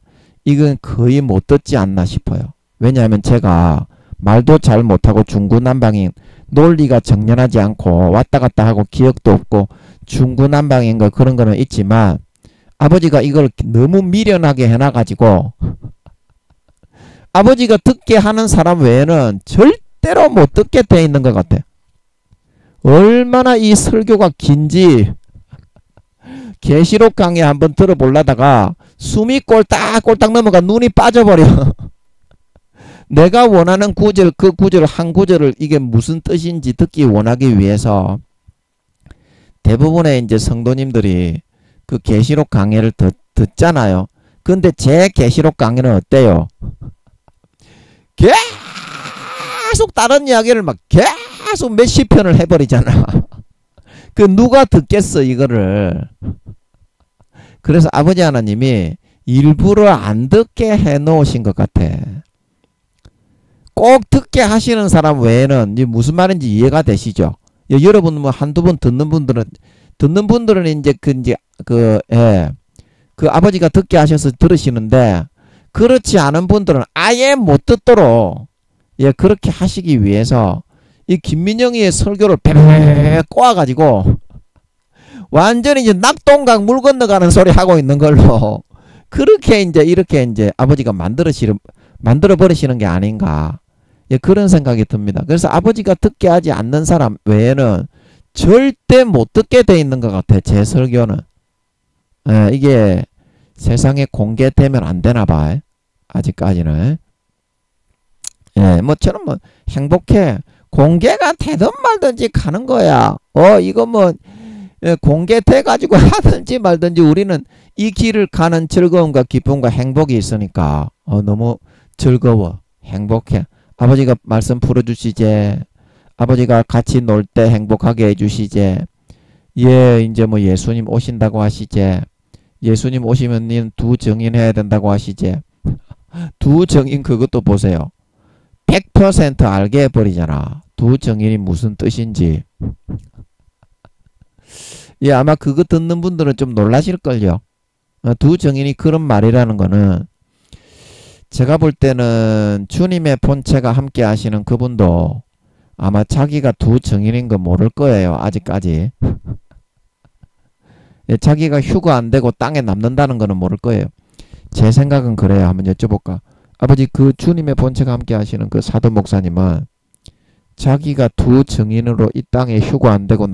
이건 거의 못 듣지 않나 싶어요. 왜냐하면 제가 말도 잘 못하고 중구난방인 논리가 정연하지 않고 왔다 갔다 하고 기억도 없고 중구난방인 거 그런 거는 있지만 아버지가 이걸 너무 미련하게 해놔가지고 아버지가 듣게 하는 사람 외에는 절대로 못 듣게 돼 있는 것 같아. 얼마나 이 설교가 긴지 계시록 강의 한번 들어보려다가 숨이 꼴딱꼴딱 넘어가 눈이 빠져버려. 내가 원하는 구절, 그 구절 한 구절을 이게 무슨 뜻인지 듣기 원하기 위해서 대부분의 이제 성도님들이 그 계시록 강의를 듣잖아요. 근데 제 계시록 강의는 어때요? 계속 다른 이야기를 막 계속 몇십 편을 해버리잖아. 그 누가 듣겠어 이거를. 그래서 아버지 하나님이 일부러 안 듣게 해놓으신 것 같아. 꼭 듣게 하시는 사람 외에는 이제 무슨 말인지 이해가 되시죠? 여러분 뭐 한두 번 듣는 분들은 이제 그 아버지가 듣게 하셔서 들으시는데 그렇지 않은 분들은 아예 못 듣도록 그렇게 하시기 위해서 이 김민영이의 설교를 베베 꼬아가지고 완전히 이제 낙동강 물 건너가는 소리 하고 있는 걸로 그렇게 이렇게 아버지가 만들어 버리시는 게 아닌가. 그런 생각이 듭니다. 그래서 아버지가 듣게 하지 않는 사람 외에는 절대 못 듣게 돼 있는 것 같아. 제 설교는. 이게 세상에 공개되면 안 되나 봐. 아직까지는. 뭐 저는 뭐 행복해. 공개가 되든 말든지 가는 거야. 이거 뭐 공개돼 가지고 하든지 말든지 우리는 이 길을 가는 즐거움과 기쁨과 행복이 있으니까 너무 즐거워. 행복해. 아버지가 말씀 풀어주시제. 아버지가 같이 놀 때 행복하게 해주시제. 이제 뭐 예수님 오신다고 하시제. 예수님 오시면 닌 두 증인 해야 된다고 하시제. 두 증인 그것도 보세요. 100% 알게 해버리잖아. 두 증인이 무슨 뜻인지. 아마 그거 듣는 분들은 좀 놀라실걸요. 두 증인이 그런 말이라는 거는 제가 볼 때는 주님의 본체가 함께 하시는 그분도 아마 자기가 두 증인인 거 모를 거예요. 아직까지. 자기가 휴가 안 되고 땅에 남는다는 거는 모를 거예요. 제 생각은 그래요. 한번 여쭤볼까. 아버지 그 주님의 본체가 함께 하시는 그 사도 목사님은 자기가 두 증인으로 이 땅에 휴가 안 되고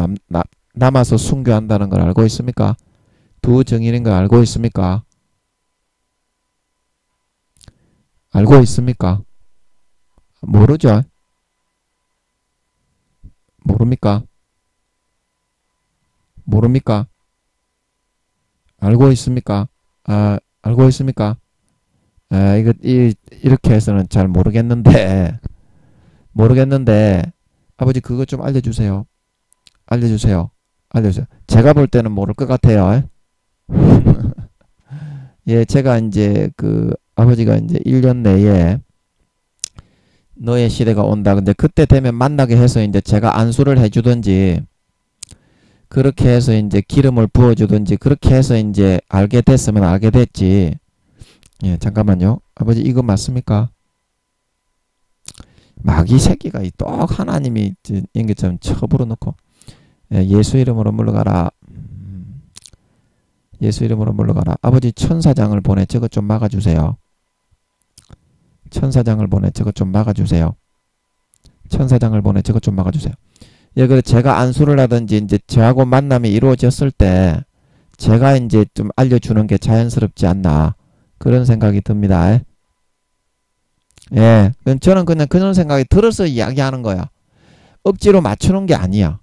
남아서 순교한다는 걸 알고 있습니까? 두 증인인 걸 알고 있습니까? 알고 있습니까? 모르죠? 모릅니까? 모릅니까? 알고 있습니까? 알고 있습니까? 이렇게 해서는 잘 모르겠는데 아버지 그거 좀 알려주세요. 알려주세요. 제가 볼 때는 모를 것 같아요. 제가 이제 아버지가 이제 1년 내에 너의 시대가 온다. 근데 그때 되면 만나게 해서 이제 제가 안수를 해주든지 그렇게 해서 이제 기름을 부어주든지 그렇게 해서 이제 알게 됐으면 알게 됐지. 예, 잠깐만요. 아버지 이거 맞습니까? 마귀 새끼가 똑 하나님이 인게좀 쳐부어 놓고 예수 이름으로 물러가라. 예수 이름으로 물러가라. 아버지 천사장을 보내 저것 좀 막아주세요. 천사장을 보내 저것 좀 막아주세요. 천사장을 보내 저것 좀 막아주세요. 예, 그래 제가 안수를 하든지 이제 저하고 만남이 이루어졌을 때 제가 이제 좀 알려주는 게 자연스럽지 않나 그런 생각이 듭니다. 예, 저는 그냥 그런 생각이 들어서 이야기하는 거야. 억지로 맞추는 게 아니야.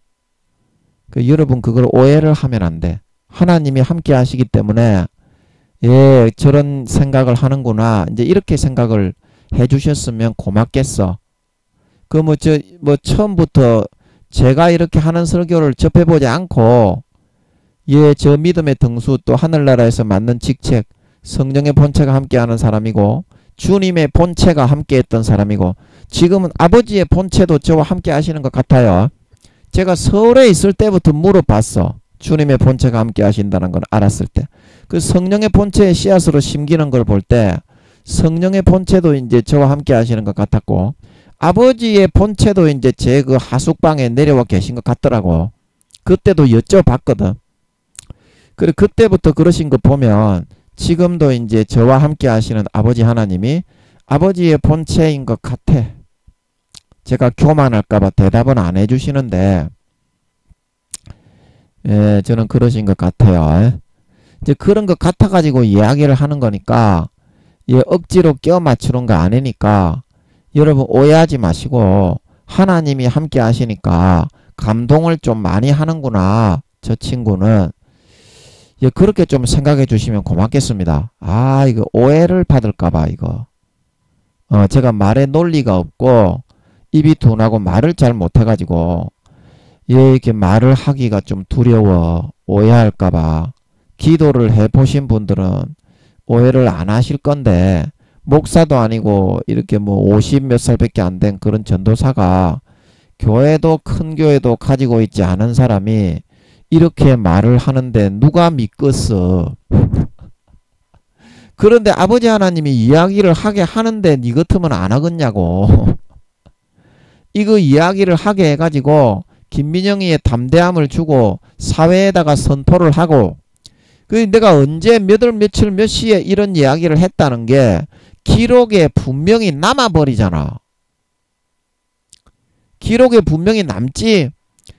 여러분 그걸 오해를 하면 안 돼. 하나님이 함께 하시기 때문에 예, 저런 생각을 하는구나. 이제 이렇게 생각을 해 주셨으면 고맙겠어. 처음부터 제가 이렇게 하는 설교를 접해보지 않고 예, 저 믿음의 등수 또 하늘나라에서 맡는 직책 성령의 본체가 함께하는 사람이고 주님의 본체가 함께했던 사람이고 지금은 아버지의 본체도 저와 함께 하시는 것 같아요. 제가 서울에 있을 때부터 물어봤어. 주님의 본체가 함께 하신다는 걸 알았을 때. 그 성령의 본체의 씨앗으로 심기는 걸 볼 때 성령의 본체도 이제 저와 함께 하시는 것 같았고 아버지의 본체도 이제 제 그 하숙방에 내려와 계신 것 같더라고. 그때도 여쭤봤거든. 그래 그때부터 그러신 거 보면 지금도 이제 저와 함께 하시는 아버지 하나님이 아버지의 본체인 것 같아. 제가 교만할까봐 대답은 안 해주시는데 예, 저는 그러신 것 같아요. 이제 그런 것 같아가지고 이야기를 하는 거니까 예, 억지로 껴 맞추는 거 아니니까 여러분 오해하지 마시고 하나님이 함께 하시니까 감동을 좀 많이 하는구나. 저 친구는 예, 그렇게 좀 생각해 주시면 고맙겠습니다. 아 이거 오해를 받을까봐 이거 제가 말에 논리가 없고 입이 둔하고 말을 잘 못해가지고 예, 이렇게 말을 하기가 좀 두려워. 오해할까봐. 기도를 해보신 분들은 오해를 안 하실 건데 목사도 아니고 이렇게 뭐 50 몇 살밖에 안 된 그런 전도사가 교회도 큰 교회도 가지고 있지 않은 사람이 이렇게 말을 하는데 누가 믿겠어. 그런데 아버지 하나님이 이야기를 하게 하는데 니 같으면 안 하겠냐고. 이거 이야기를 하게 해가지고 김민영이의 담대함을 주고 사회에다가 선포를 하고 내가 언제 몇 월 며칠 몇 시에 이런 이야기를 했다는 게 기록에 분명히 남아버리잖아. 기록에 분명히 남지.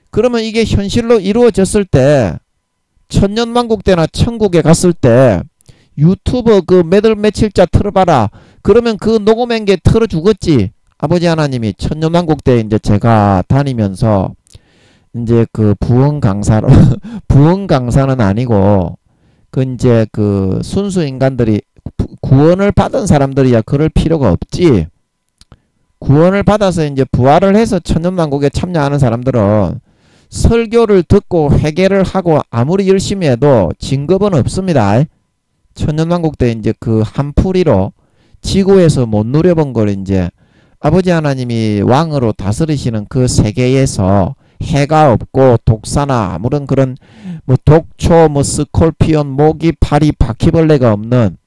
그러면 이게 현실로 이루어졌을 때 천년왕국 때나 천국에 갔을 때 유튜브 그 몇 월 며칠자 틀어봐라. 그러면 그 녹음한 게 틀어주겠지. 아버지 하나님이 천년왕국 때 이제 제가 다니면서 이제 그 부흥 강사로 부흥 강사는 아니고 그 이제 그 순수 인간들이 구원을 받은 사람들이야 그럴 필요가 없지. 구원을 받아서 이제 부활을 해서 천년왕국에 참여하는 사람들은 설교를 듣고 회개를 하고 아무리 열심히 해도 진급은 없습니다. 천년왕국 때 이제 그 한풀이로 지구에서 못 누려본 걸 이제 아버지 하나님이 왕으로 다스리시는 그 세계에서 해가 없고 독사나 아무런 그런 뭐 독초 뭐 스콜피온 모기 파리 바퀴벌레가 없는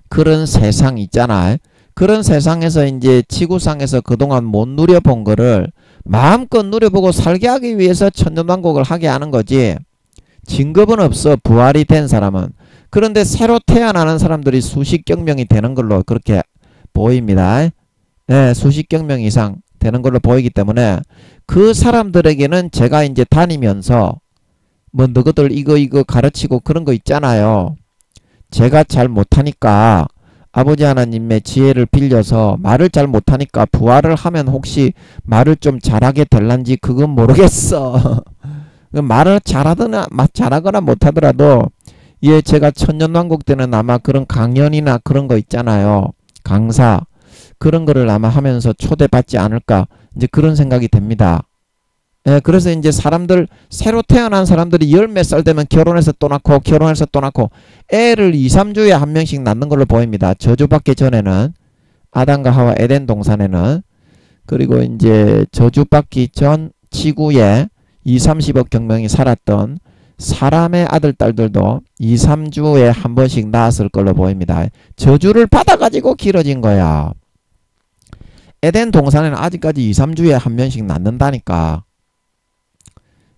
그런 세상 있잖아. 그런 세상에서 이제 지구상에서 그동안 못 누려본 거를 마음껏 누려보고 살게 하기 위해서 천년왕국을 하게 하는 거지. 진급은 없어. 부활이 된 사람은. 그런데 새로 태어나는 사람들이 수십억 명이 되는 걸로 그렇게 보입니다. 네, 수십억 명 이상 되는 걸로 보이기 때문에 그 사람들에게는 제가 이제 다니면서 뭐 너희들 이거 가르치고 그런 거 있잖아요. 제가 잘 못하니까 아버지 하나님의 지혜를 빌려서 말을 잘 못하니까 부활을 하면 혹시 말을 좀 잘하게 될란지 그건 모르겠어. 말을 잘하거나 못하더라도 예, 제가 천년왕국 때는 아마 그런 강연이나 그런 거 있잖아요. 강사 그런 거를 아마 하면서 초대받지 않을까 이제 그런 생각이 됩니다. 예, 그래서 이제 사람들 새로 태어난 사람들이 열 몇 살 되면 결혼해서 또 낳고 결혼해서 또 낳고 애를 2, 3주에 한 명씩 낳는 걸로 보입니다. 저주받기 전에는 아담과 하와 에덴 동산에는 그리고 이제 저주받기 전 지구에 2, 30억 경명이 살았던 사람의 아들, 딸들도 2, 3주에 한 번씩 낳았을 걸로 보입니다. 저주를 받아가지고 길어진 거야. 에덴 동산에는 아직까지 2, 3주에 한 명씩 낳는다니까.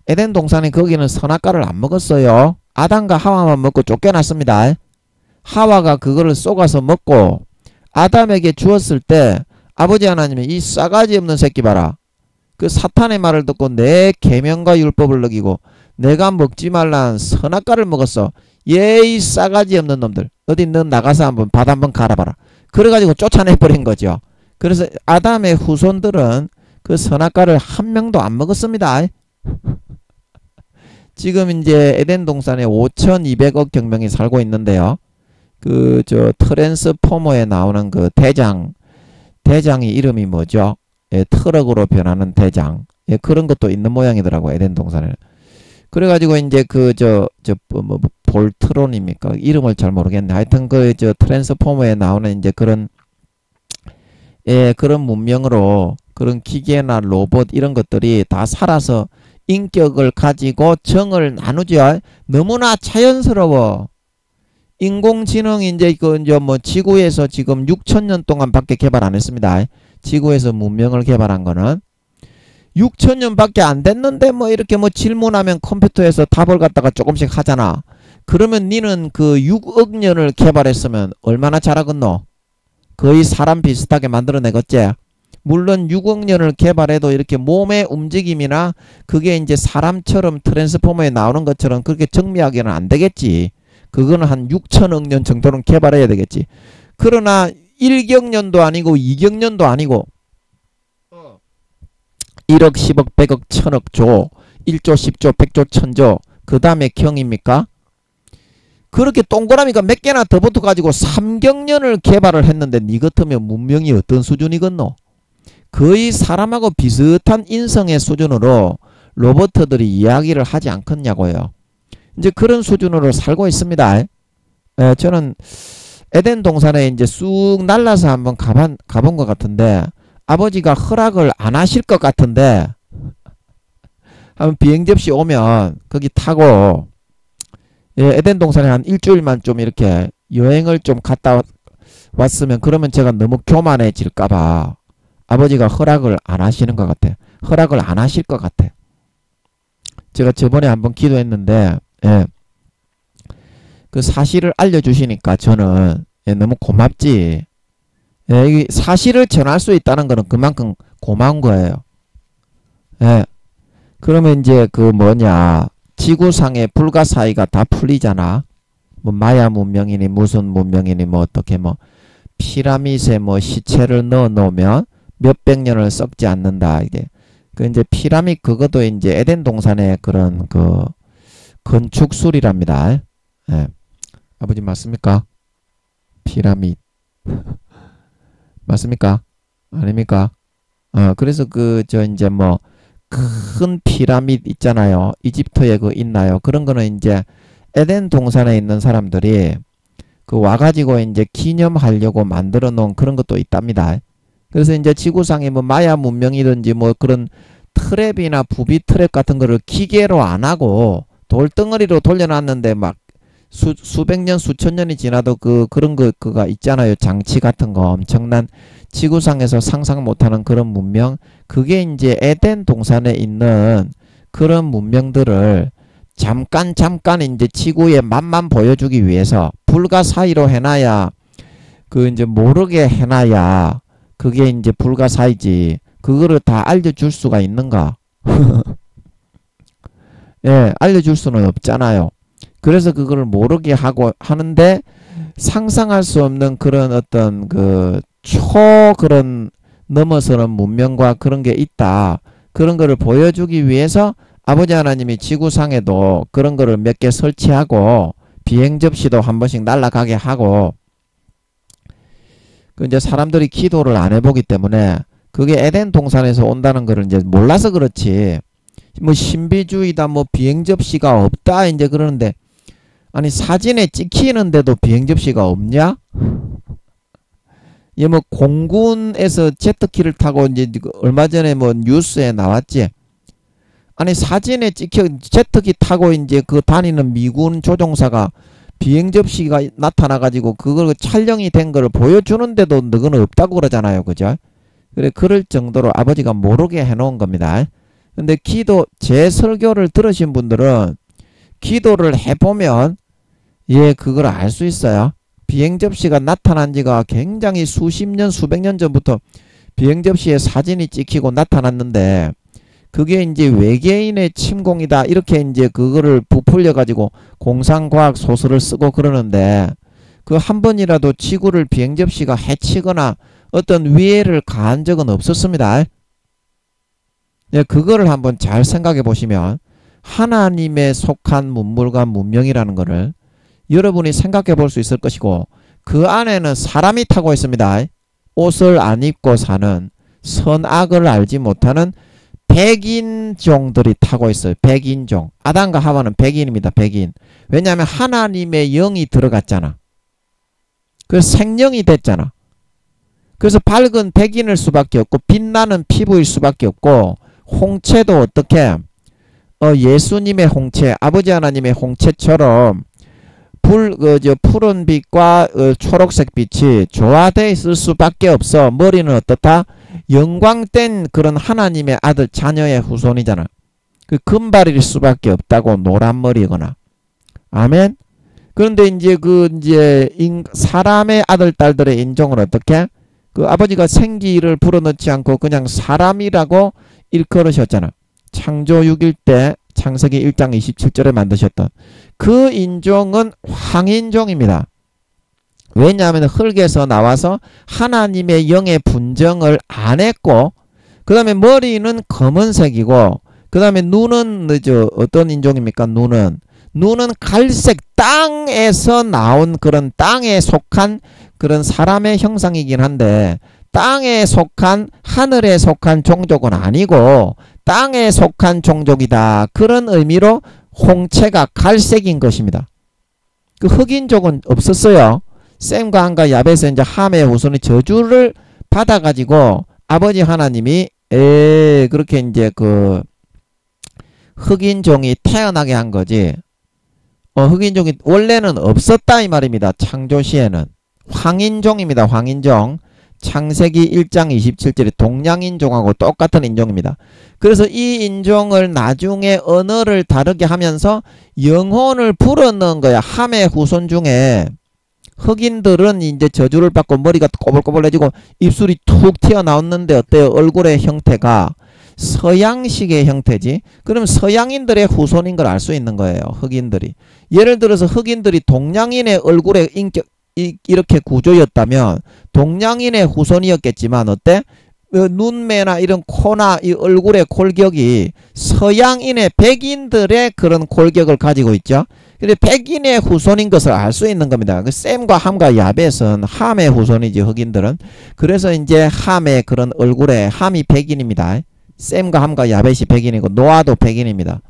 에덴 동산에 거기는 선악과를 안 먹었어요. 아담과 하와만 먹고 쫓겨났습니다. 하와가 그거를 쏘가서 먹고 아담에게 주었을 때 아버지 하나님이 이 싸가지 없는 새끼 봐라. 그 사탄의 말을 듣고 내 계명과 율법을 어기고 내가 먹지 말란 선악과를 먹었어. 이 싸가지 없는 놈들. 어디 너 나가서 한번 밭 한번 갈아봐라. 그래가지고 쫓아내버린 거죠. 그래서 아담의 후손들은 그 선악과를 한 명도 안 먹었습니다. 지금 이제 에덴 동산에 5,200억 경명이 살고 있는데요. 그 트랜스포머에 나오는 그 대장이 이름이 뭐죠? 예, 트럭으로 변하는 대장. 예, 그런 것도 있는 모양이더라고, 에덴 동산에는. 그래가지고 이제 볼트론입니까? 이름을 잘 모르겠네. 하여튼 트랜스포머에 나오는 이제 그런 문명으로 그런 기계나 로봇 이런 것들이 다 살아서 인격을 가지고 정을 나누죠. 너무나 자연스러워. 인공지능이 이제 지구에서 지금 6,000년 동안밖에 개발 안 했습니다. 지구에서 문명을 개발한 거는 6,000년밖에 안 됐는데 이렇게 질문하면 컴퓨터에서 답을 갖다가 조금씩 하잖아. 그러면 니는 그 6억 년을 개발했으면 얼마나 잘하겠노? 거의 사람 비슷하게 만들어내겠지. 물론 6억 년을 개발해도 이렇게 몸의 움직임이나 그게 이제 사람처럼 트랜스포머에 나오는 것처럼 그렇게 정밀하게는 안 되겠지. 그거는 한 6천억 년 정도는 개발해야 되겠지. 그러나 1경년도 아니고 2경년도 아니고 1억 10억 100억 1000억 조 1조 10조 100조 1000조 그 다음에 경입니까? 그렇게 동그라미가 몇 개나 더 붙어가지고 3경년을 개발을 했는데 니 같으면 문명이 어떤 수준이겠노? 거의 사람하고 비슷한 인성의 수준으로 로봇들이 이야기를 하지 않겠냐고요. 이제 그런 수준으로 살고 있습니다. 저는 에덴 동산에 이제 쑥 날라서 한번 가본 것 같은데 아버지가 허락을 안 하실 것 같은데 한번 비행 접시 오면 거기 타고 에덴 동산에 한 일주일만 좀 이렇게 여행을 좀 갔다 왔으면 그러면 제가 너무 교만해질까봐 아버지가 허락을 안 하시는 것 같아. 허락을 안 하실 것 같아. 제가 저번에 한번 기도했는데 그 사실을 알려주시니까 저는 너무 고맙지. 이 사실을 전할 수 있다는 거는 그만큼 고마운 거예요. 그러면 이제 지구상의 불가사의가 다 풀리잖아. 마야 문명이니 무슨 문명이니 어떻게 피라밋에 시체를 넣어 놓으면 몇백 년을 썩지 않는다. 이제 피라밋 그것도 이제 에덴 동산의 그런 건축술이랍니다. 아버지 맞습니까? 피라밋 맞습니까? 아닙니까? 그래서 큰 피라밋 있잖아요. 이집트에 있나요? 그런 거는 이제 에덴 동산에 있는 사람들이 와가지고 이제 기념하려고 만들어 놓은 그런 것도 있답니다. 그래서 이제 지구상에 마야 문명이든지 그런 트랩이나 부비 트랩 같은 거를 기계로 안 하고 돌덩어리로 돌려놨는데 수백 년, 수천 년이 지나도 그런 그가 있잖아요. 장치 같은 거 엄청난 지구상에서 상상 못하는 그런 문명. 그게 이제 에덴 동산에 있는 그런 문명들을 잠깐 이제 지구의 맛만 보여주기 위해서 불가사의로 해놔야 이제 모르게 해놔야 그게 이제 불가사의지. 그거를 다 알려줄 수가 있는가? 알려줄 수는 없잖아요. 그래서 그거를 모르게 하는데 상상할 수 없는 그런 어떤 그런 넘어서는 문명과 그런 게 있다. 그런 거를 보여주기 위해서 아버지 하나님이 지구상에도 그런 거를 몇 개 설치하고 비행 접시도 한 번씩 날아가게 하고 이제 사람들이 기도를 안 해보기 때문에 그게 에덴 동산에서 온다는 거를 이제 몰라서 그렇지. 신비주의다 비행 접시가 없다 이제 그러는데 아니 사진에 찍히는데도 비행 접시가 없냐? 공군에서 제트키를 타고 이제 얼마 전에 뉴스에 나왔지. 아니 사진에 찍혀 제트기 타고 이제 그 다니는 미군 조종사가 비행 접시가 나타나가지고 그걸 촬영이 된 걸 보여주는데도 너는 없다고 그러잖아요. 그죠? 그래 그럴 정도로 아버지가 모르게 해놓은 겁니다. 근데 기도 제 설교를 들으신 분들은 기도를 해보면 예 그걸 알 수 있어요. 비행 접시가 나타난 지가 굉장히 수십 년 수백 년 전부터 비행 접시에 사진이 찍히고 나타났는데 그게 이제 외계인의 침공이다 이렇게 이제 그거를 부풀려 가지고 공상과학 소설을 쓰고 그러는데 그 한 번이라도 지구를 비행 접시가 해치거나 어떤 위해를 가한 적은 없었습니다. 예, 그거를 한번 잘 생각해 보시면 하나님에 속한 문물과 문명이라는 거를 여러분이 생각해 볼 수 있을 것이고 그 안에는 사람이 타고 있습니다. 옷을 안 입고 사는 선악을 알지 못하는 백인종들이 타고 있어요. 백인종. 아담과 하와는 백인입니다. 백인. 왜냐하면 하나님의 영이 들어갔잖아. 그래서 생명이 됐잖아. 그래서 밝은 백인일 수밖에 없고 빛나는 피부일 수밖에 없고 홍채도 어떻게 예수님의 홍채, 아버지 하나님의 홍채처럼 푸른 빛과 초록색 빛이 조화되어 있을 수밖에 없어. 머리는 어떻다? 영광된 그런 하나님의 아들 자녀의 후손이잖아. 그 금발일 수밖에 없다고 노란 머리거나. 아멘. 그런데 이제 사람의 아들 딸들의 인종은 어떻게? 그 아버지가 생기를 불어넣지 않고 그냥 사람이라고 일컬으셨잖아. 창조 6일 때 창세기 1장 27절에 만드셨던 그 인종은 황인종입니다. 왜냐하면 흙에서 나와서 하나님의 영의 분정을 안 했고 그 다음에 머리는 검은색이고 그 다음에 눈은 어떤 인종입니까? 눈은 갈색 땅에서 나온 그런 땅에 속한 그런 사람의 형상이긴 한데 땅에 속한 하늘에 속한 종족은 아니고 땅에 속한 종족이다. 그런 의미로 홍채가 갈색인 것입니다. 그 흑인족은 없었어요. 셈과 함과 야벳에서 이제 함의 후손이 저주를 받아가지고 아버지 하나님이 그렇게 이제 그 흑인종이 태어나게 한 거지. 흑인종이 원래는 없었다 이 말입니다. 창조시에는. 황인종입니다. 황인종. 창세기 1장 27절에 동양인종하고 똑같은 인종입니다. 그래서 이 인종을 나중에 언어를 다르게 하면서 영혼을 불어넣은 거야. 함의 후손 중에 흑인들은 이제 저주를 받고 머리가 꼬불꼬불해지고 입술이 툭 튀어나왔는데 어때요? 얼굴의 형태가 서양식의 형태지. 그럼 서양인들의 후손인 걸 알 수 있는 거예요. 흑인들이. 예를 들어서 흑인들이 동양인의 얼굴의 인격 이렇게 구조였다면 동양인의 후손이었겠지만 어때? 눈매나 이런 코나 이 얼굴의 골격이 서양인의 백인들의 그런 골격을 가지고 있죠. 근데 백인의 후손인 것을 알 수 있는 겁니다. 그 셈과 함과 야벳은 함의 후손이지 흑인들은. 그래서 이제 함의 그런 얼굴에 함이 백인입니다. 셈과 함과 야벳이 백인이고 노아도 백인입니다.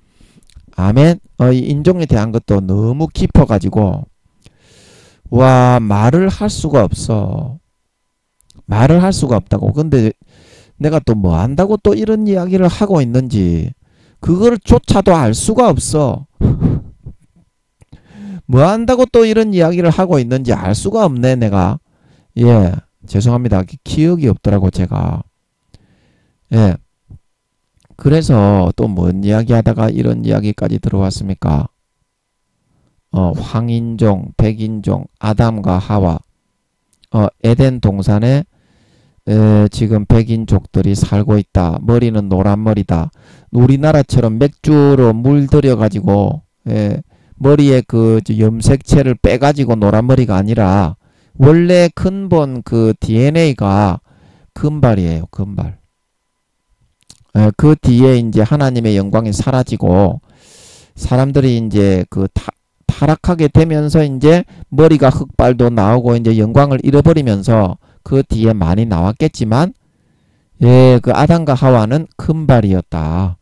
아멘. 이 인종에 대한 것도 너무 깊어가지고 와 말을 할 수가 없어. 말을 할 수가 없다고. 근데 내가 또 뭐 한다고 또 이런 이야기를 하고 있는지 그걸 조차도 알 수가 없어. 뭐 한다고 또 이런 이야기를 하고 있는지 알 수가 없네 내가. 예 죄송합니다. 기억이 없더라고 제가. 예 그래서 또 뭔 이야기 하다가 이런 이야기까지 들어왔습니까? 황인종, 백인종, 아담과 하와, 에덴 동산에 지금 백인족들이 살고 있다. 머리는 노란 머리다. 우리나라처럼 맥주로 물들여 가지고 머리에 그 염색체를 빼가지고 노란 머리가 아니라 원래 근본 그 DNA가 금발이에요. 금발. 그 뒤에 이제 하나님의 영광이 사라지고 사람들이 이제 그 타락하게 되면서 이제 머리가 흑발도 나오고 이제 영광을 잃어버리면서 그 뒤에 많이 나왔겠지만 예, 그 아담과 하와는 금발이었다.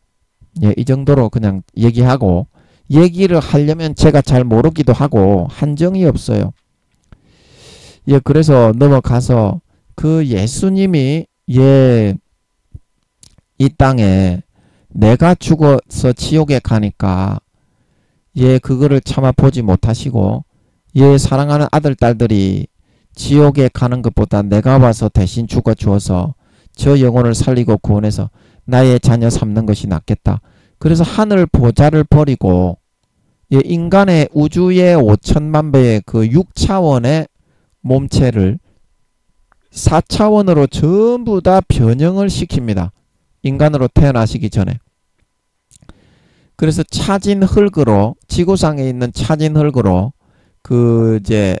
예, 이 정도로 그냥 얘기하고 얘기를 하려면 제가 잘 모르기도 하고 한정이 없어요. 예, 그래서 넘어가서 그 예수님이 예, 이 땅에 내가 죽어서 지옥에 가니까 얘 그거를 차마 보지 못하시고 얘 사랑하는 아들 딸들이 지옥에 가는 것보다 내가 와서 대신 죽어 주어서 저 영혼을 살리고 구원해서 나의 자녀 삼는 것이 낫겠다. 그래서 하늘 보좌를 버리고 인간의 우주의 5천만 배의 그 6차원의 몸체를 4차원으로 전부 다 변형을 시킵니다. 인간으로 태어나시기 전에. 그래서 차진 흙으로, 지구상에 있는 차진 흙으로 그 이제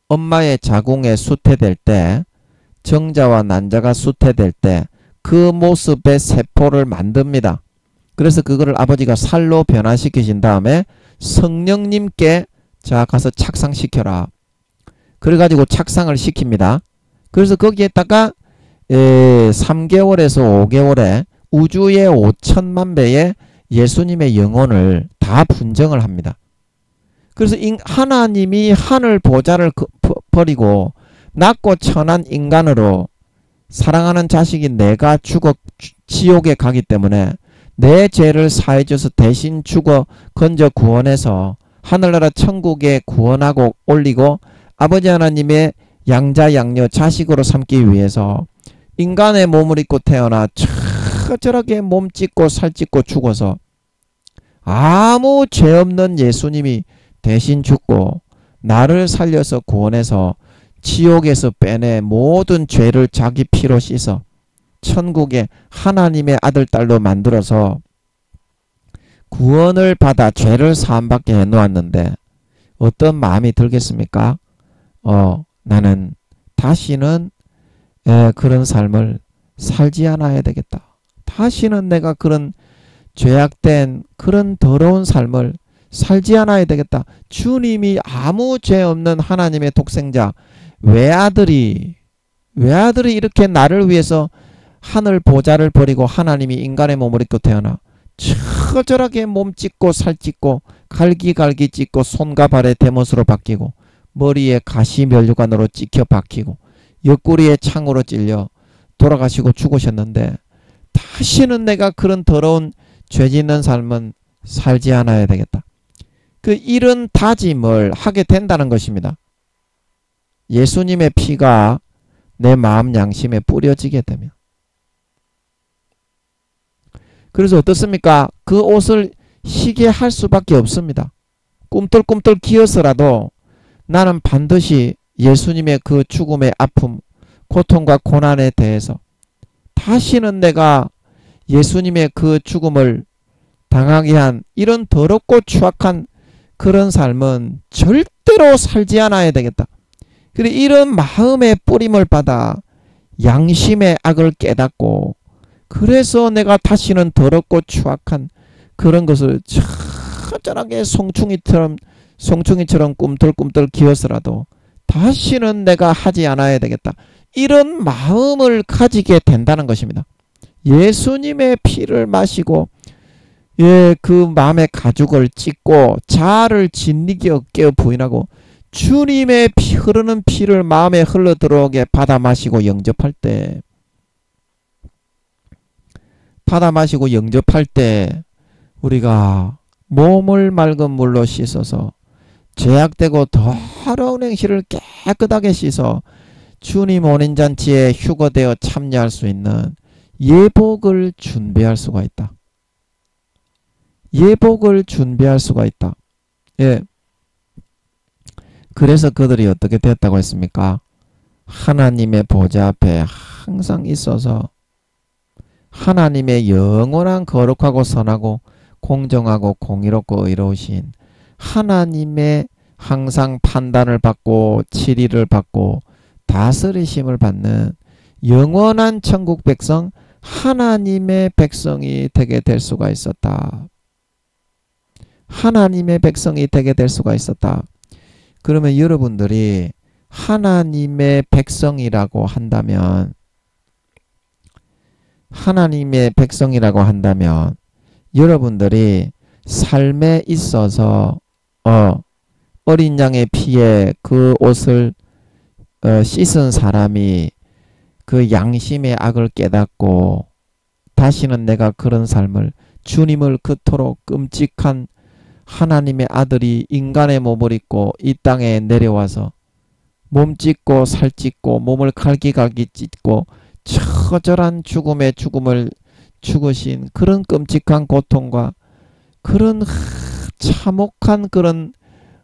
엄마의 자궁에 수태될 때, 정자와 난자가 수태될 때 그 모습의 세포를 만듭니다. 그래서 그거를 아버지가 살로 변화시키신 다음에 성령님께 자 가서 착상시켜라. 그래가지고 착상을 시킵니다. 그래서 거기에다가 3개월에서 5개월에 우주의 5천만 배의 예수님의 영혼을 다 분정을 합니다. 그래서 하나님이 하늘 보좌를 버리고 낮고 천한 인간으로 사랑하는 자식인 내가 죽어 지옥에 가기 때문에 내 죄를 사해줘서 대신 죽어 건져 구원해서 하늘나라 천국에 구원하고 올리고 아버지 하나님의 양자 양녀 자식으로 삼기 위해서 인간의 몸을 입고 태어나 처절하게 몸 찢고 살 찢고 죽어서 아무 죄 없는 예수님이 대신 죽고 나를 살려서 구원해서 지옥에서 빼내 모든 죄를 자기 피로 씻어 천국에 하나님의 아들 딸로 만들어서 구원을 받아 죄를 사함받게 해놓았는데 어떤 마음이 들겠습니까? 나는 다시는 그런 삶을 살지 않아야 되겠다. 다시는 내가 그런 죄악된 그런 더러운 삶을 살지 않아야 되겠다. 주님이 아무 죄 없는 하나님의 독생자 외아들이 이렇게 나를 위해서 하늘 보좌를 버리고 하나님이 인간의 몸을 입고 태어나 처절하게 몸 찢고 살 찢고 갈기갈기 찢고 손과 발에 대못으로 박히고 머리에 가시 면류관으로 찍혀 박히고 옆구리에 창으로 찔려 돌아가시고 죽으셨는데 다시는 내가 그런 더러운 죄 짓는 삶은 살지 않아야 되겠다. 그 이런 다짐을 하게 된다는 것입니다. 예수님의 피가 내 마음 양심에 뿌려지게 되면. 그래서 어떻습니까? 그 옷을 희게 할 수밖에 없습니다. 꿈틀꿈틀 기어서라도 나는 반드시 예수님의 그 죽음의 아픔, 고통과 고난에 대해서 다시는 내가 예수님의 그 죽음을 당하게 한 이런 더럽고 추악한 그런 삶은 절대로 살지 않아야 되겠다. 그래 이런 마음의 뿌림을 받아 양심의 악을 깨닫고 그래서 내가 다시는 더럽고 추악한 그런 것을 처절하게 송충이처럼 꿈틀꿈틀 기어서라도 다시는 내가 하지 않아야 되겠다. 이런 마음을 가지게 된다는 것입니다. 예수님의 피를 마시고 그 마음의 가죽을 찢고 자아를 진리게 어깨에 부인하고 주님의 흐르는 피를 마음에 흘러들어오게 받아 마시고 영접할 때 우리가 몸을 맑은 물로 씻어서 죄악되고 더러운 행실을 깨끗하게 씻어 주님 혼인잔치에 휴거되어 참여할 수 있는 예복을 준비할 수가 있다. 예복을 준비할 수가 있다. 예. 그래서 그들이 어떻게 됐다고 했습니까? 하나님의 보좌 앞에 항상 있어서 하나님의 영원한 거룩하고 선하고 공정하고 공의롭고 의로우신 하나님의 항상 판단을 받고 치리를 받고 다스리심을 받는 영원한 천국 백성 하나님의 백성이 되게 될 수가 있었다. 하나님의 백성이 되게 될 수가 있었다. 그러면 여러분들이 하나님의 백성이라고 한다면 여러분들이 삶에 있어서 어린 양의 피에 그 옷을 씻은 사람이 그 양심의 악을 깨닫고 다시는 내가 그런 삶을, 주님을 그토록 끔찍한 하나님의 아들이 인간의 몸을 입고 이 땅에 내려와서 몸 찢고 살 찢고 몸을 갈기갈기 찢고 처절한 죽음의 죽음을 죽으신 그런 끔찍한 고통과 그런 참혹한 그런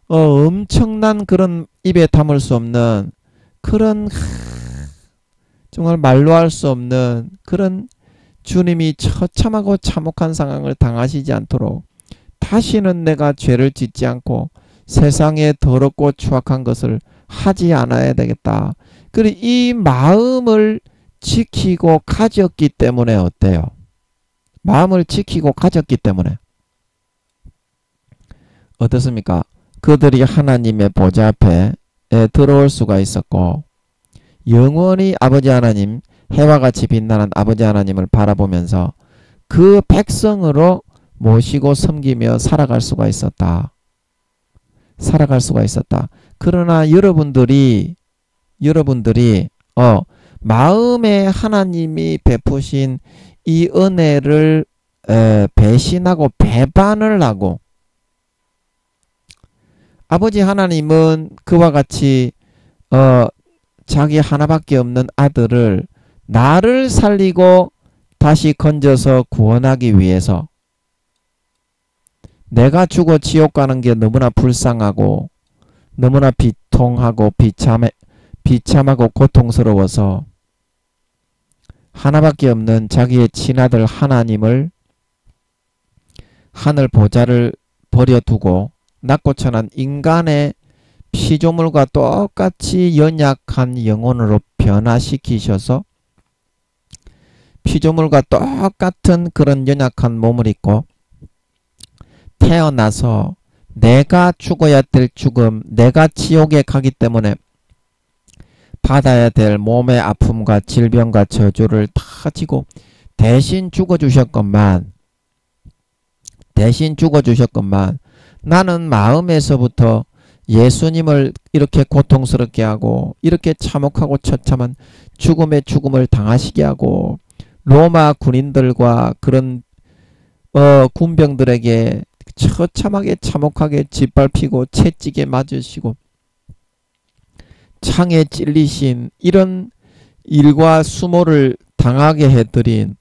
엄청난 그런 입에 담을 수 없는 그런 정말 말로 할 수 없는 그런 주님이 처참하고 참혹한 상황을 당하시지 않도록 다시는 내가 죄를 짓지 않고 세상에 더럽고 추악한 것을 하지 않아야 되겠다. 그리고 이 마음을 지키고 가졌기 때문에 어때요? 마음을 지키고 가졌기 때문에 어떻습니까? 그들이 하나님의 보좌 앞에 들어올 수가 있었고 영원히 아버지 하나님, 해와 같이 빛나는 아버지 하나님을 바라보면서 그 백성으로 모시고 섬기며 살아갈 수가 있었다. 살아갈 수가 있었다. 그러나 여러분들이 마음에 하나님이 베푸신 이 은혜를 배신하고 배반을 하고 아버지 하나님은 그와 같이 자기 하나밖에 없는 아들을 나를 살리고 다시 건져서 구원하기 위해서 내가 죽어 지옥 가는 게 너무나 불쌍하고 너무나 비통하고 비참하고 고통스러워서 하나밖에 없는 자기의 친아들 하나님을 하늘 보좌를 버려두고 낮고 천한 인간의 피조물과 똑같이 연약한 영혼으로 변화시키셔서 피조물과 똑같은 그런 연약한 몸을 입고 태어나서 내가 죽어야 될 죽음, 내가 지옥에 가기 때문에 받아야 될 몸의 아픔과 질병과 저주를 다 지고 대신 죽어주셨건만 나는 마음에서부터 예수님을 이렇게 고통스럽게 하고 이렇게 참혹하고 처참한 죽음의 죽음을 당하시게 하고 로마 군인들과 그런 군병들에게 처참하게 참혹하게 짓밟히고 채찍에 맞으시고 창에 찔리신 이런 일과 수모를 당하게 해드린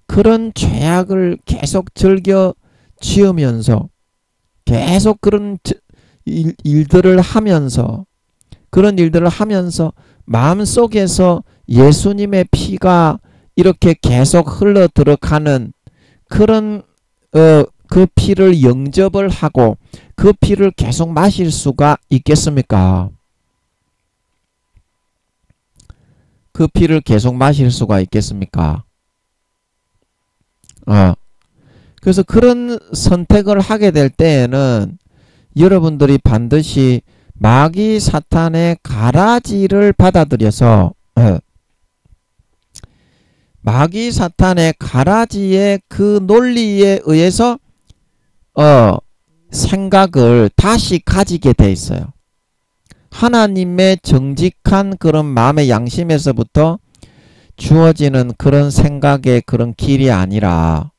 그런 죄악을 계속 즐겨 지으면서 계속 그런 일들을 하면서 마음속에서 예수님의 피가 이렇게 계속 흘러 들어가는 그런 그 피를 영접을 하고 그 피를 계속 마실 수가 있겠습니까? 그 피를 계속 마실 수가 있겠습니까? 그래서 그런 선택을 하게 될 때에는 여러분들이 반드시 마귀 사탄의 가라지를 받아들여서 마귀 사탄의 가라지의 그 논리에 의해서 생각을 다시 가지게 돼 있어요. 하나님의 정직한 그런 마음의 양심에서부터 주어지는 그런 생각의 그런 길이 아니라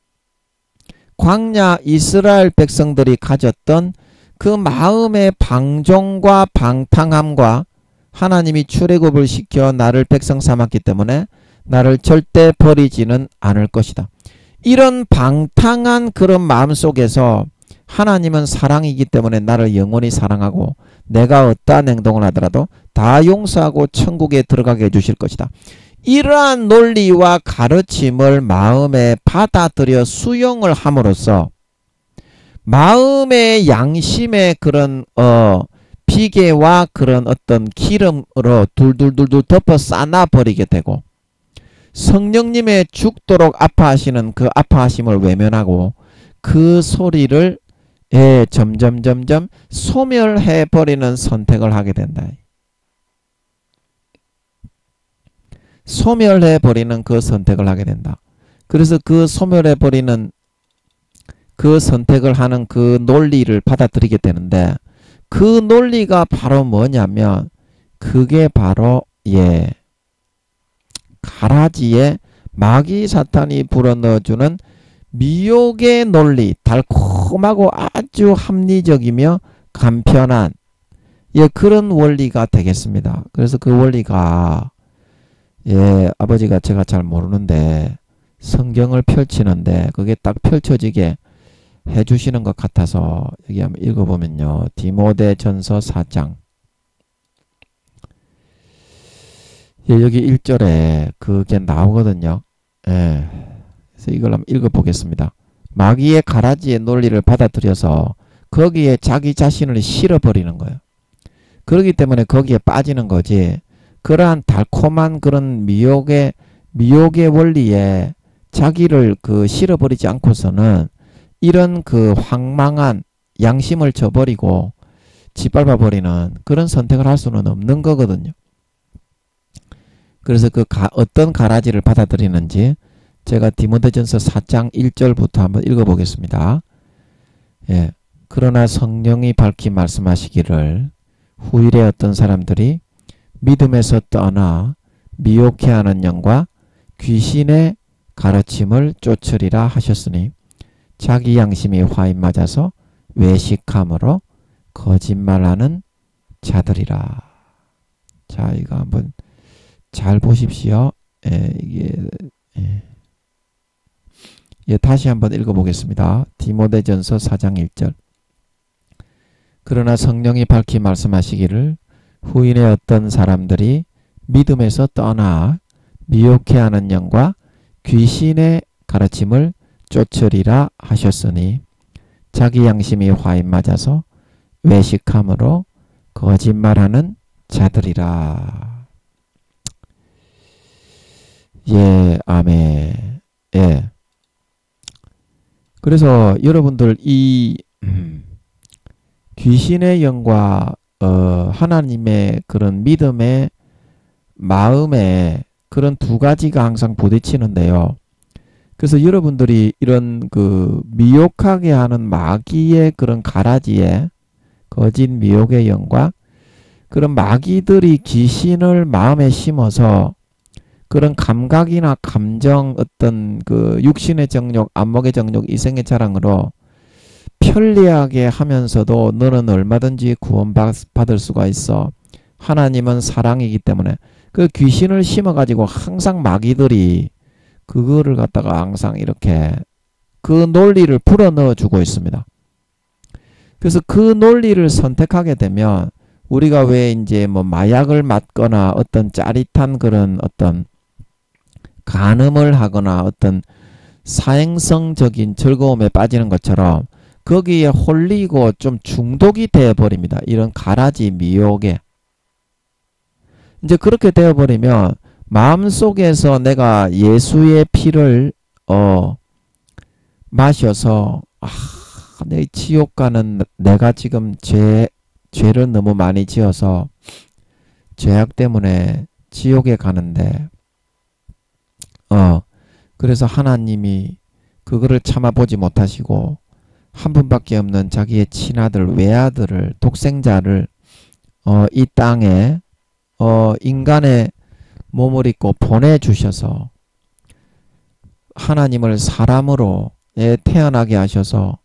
광야 이스라엘 백성들이 가졌던 그 마음의 방종과 방탕함과 하나님이 출애굽을 시켜 나를 백성 삼았기 때문에 나를 절대 버리지는 않을 것이다. 이런 방탕한 그런 마음 속에서 하나님은 사랑이기 때문에 나를 영원히 사랑하고 내가 어떠한 행동을 하더라도 다 용서하고 천국에 들어가게 해주실 것이다. 이러한 논리와 가르침을 마음에 받아들여 수용을 함으로써 마음의 양심의 그런 비계와 그런 어떤 기름으로 둘둘둘둘 덮어 쌓아 버리게 되고 성령님의 죽도록 아파하시는 그 아파하심을 외면하고 그 소리를 점점 소멸해 버리는 선택을 하게 된다. 소멸해 버리는 그 선택을 하게 된다. 그래서 그 소멸해 버리는 그 선택을 하는 그 논리를 받아들이게 되는데 그 논리가 바로 뭐냐면 그게 바로 가라지의 마귀 사탄이 불어넣어주는 미혹의 논리, 달콤하고 아주 합리적이며 간편한 그런 원리가 되겠습니다. 그래서 그 원리가 아버지가 제가 잘 모르는데 성경을 펼치는데 그게 딱 펼쳐지게 해주시는 것 같아서 여기 한번 읽어보면요. 디모데전서 4장 여기 1절에 그게 나오거든요. 그래서 이걸 한번 읽어보겠습니다. 마귀의 가라지의 논리를 받아들여서 거기에 자기 자신을 실어버리는 거예요. 그렇기 때문에 거기에 빠지는 거지. 그러한 달콤한 그런 미혹의 원리에 자기를 실어버리지 않고서는 이런 황망한 양심을 저버리고 짓밟아버리는 그런 선택을 할 수는 없는 거거든요. 그래서 어떤 가라지를 받아들이는지 제가 디모데전서 4장 1절부터 한번 읽어보겠습니다. 그러나 성령이 밝히 말씀하시기를 후일에 어떤 사람들이 믿음에서 떠나 미혹해하는 영과 귀신의 가르침을 쫓으리라 하셨으니 자기 양심이 화인 맞아서 외식함으로 거짓말하는 자들이라. 자, 이거 한번 잘 보십시오. 다시 한번 읽어보겠습니다. 디모데전서 4장 1절. 그러나 성령이 밝히 말씀하시기를 후인의 어떤 사람들이 믿음에서 떠나 미혹해하는 영과 귀신의 가르침을 쫓으리라 하셨으니 자기 양심이 화인 맞아서 외식함으로 거짓말하는 자들이라. 아멘. 그래서 여러분들 이 귀신의 영과 하나님의 그런 믿음의 마음에 그런 두 가지가 항상 부딪히는데요. 그래서 여러분들이 이런 미혹하게 하는 마귀의 그런 가라지에 거짓 미혹의 영과 그런 마귀들이 귀신을 마음에 심어서 그런 감각이나 감정 어떤 육신의 정욕, 안목의 정욕, 이생의 자랑으로 편리하게 하면서도 너는 얼마든지 구원받을 수가 있어. 하나님은 사랑이기 때문에 그 귀신을 심어가지고 항상 마귀들이 그거를 갖다가 항상 이렇게 그 논리를 불어넣어 주고 있습니다. 그래서 그 논리를 선택하게 되면 우리가 왜 이제 마약을 맞거나 어떤 짜릿한 그런 어떤 간음을 하거나 어떤 사행성적인 즐거움에 빠지는 것처럼 거기에 홀리고 좀 중독이 되어버립니다. 이런 가라지 미혹에. 이제 그렇게 되어버리면 마음속에서 내가 예수의 피를 마셔서 내 지옥 가는 내가 지금 죄를 너무 많이 지어서 죄악 때문에 지옥에 가는데 그래서 하나님이 그거를 참아보지 못하시고 한 분밖에 없는 자기의 친아들 외아들을 독생자를 이 땅에 인간의 몸을 입고 보내주셔서 하나님을 사람으로 태어나게 하셔서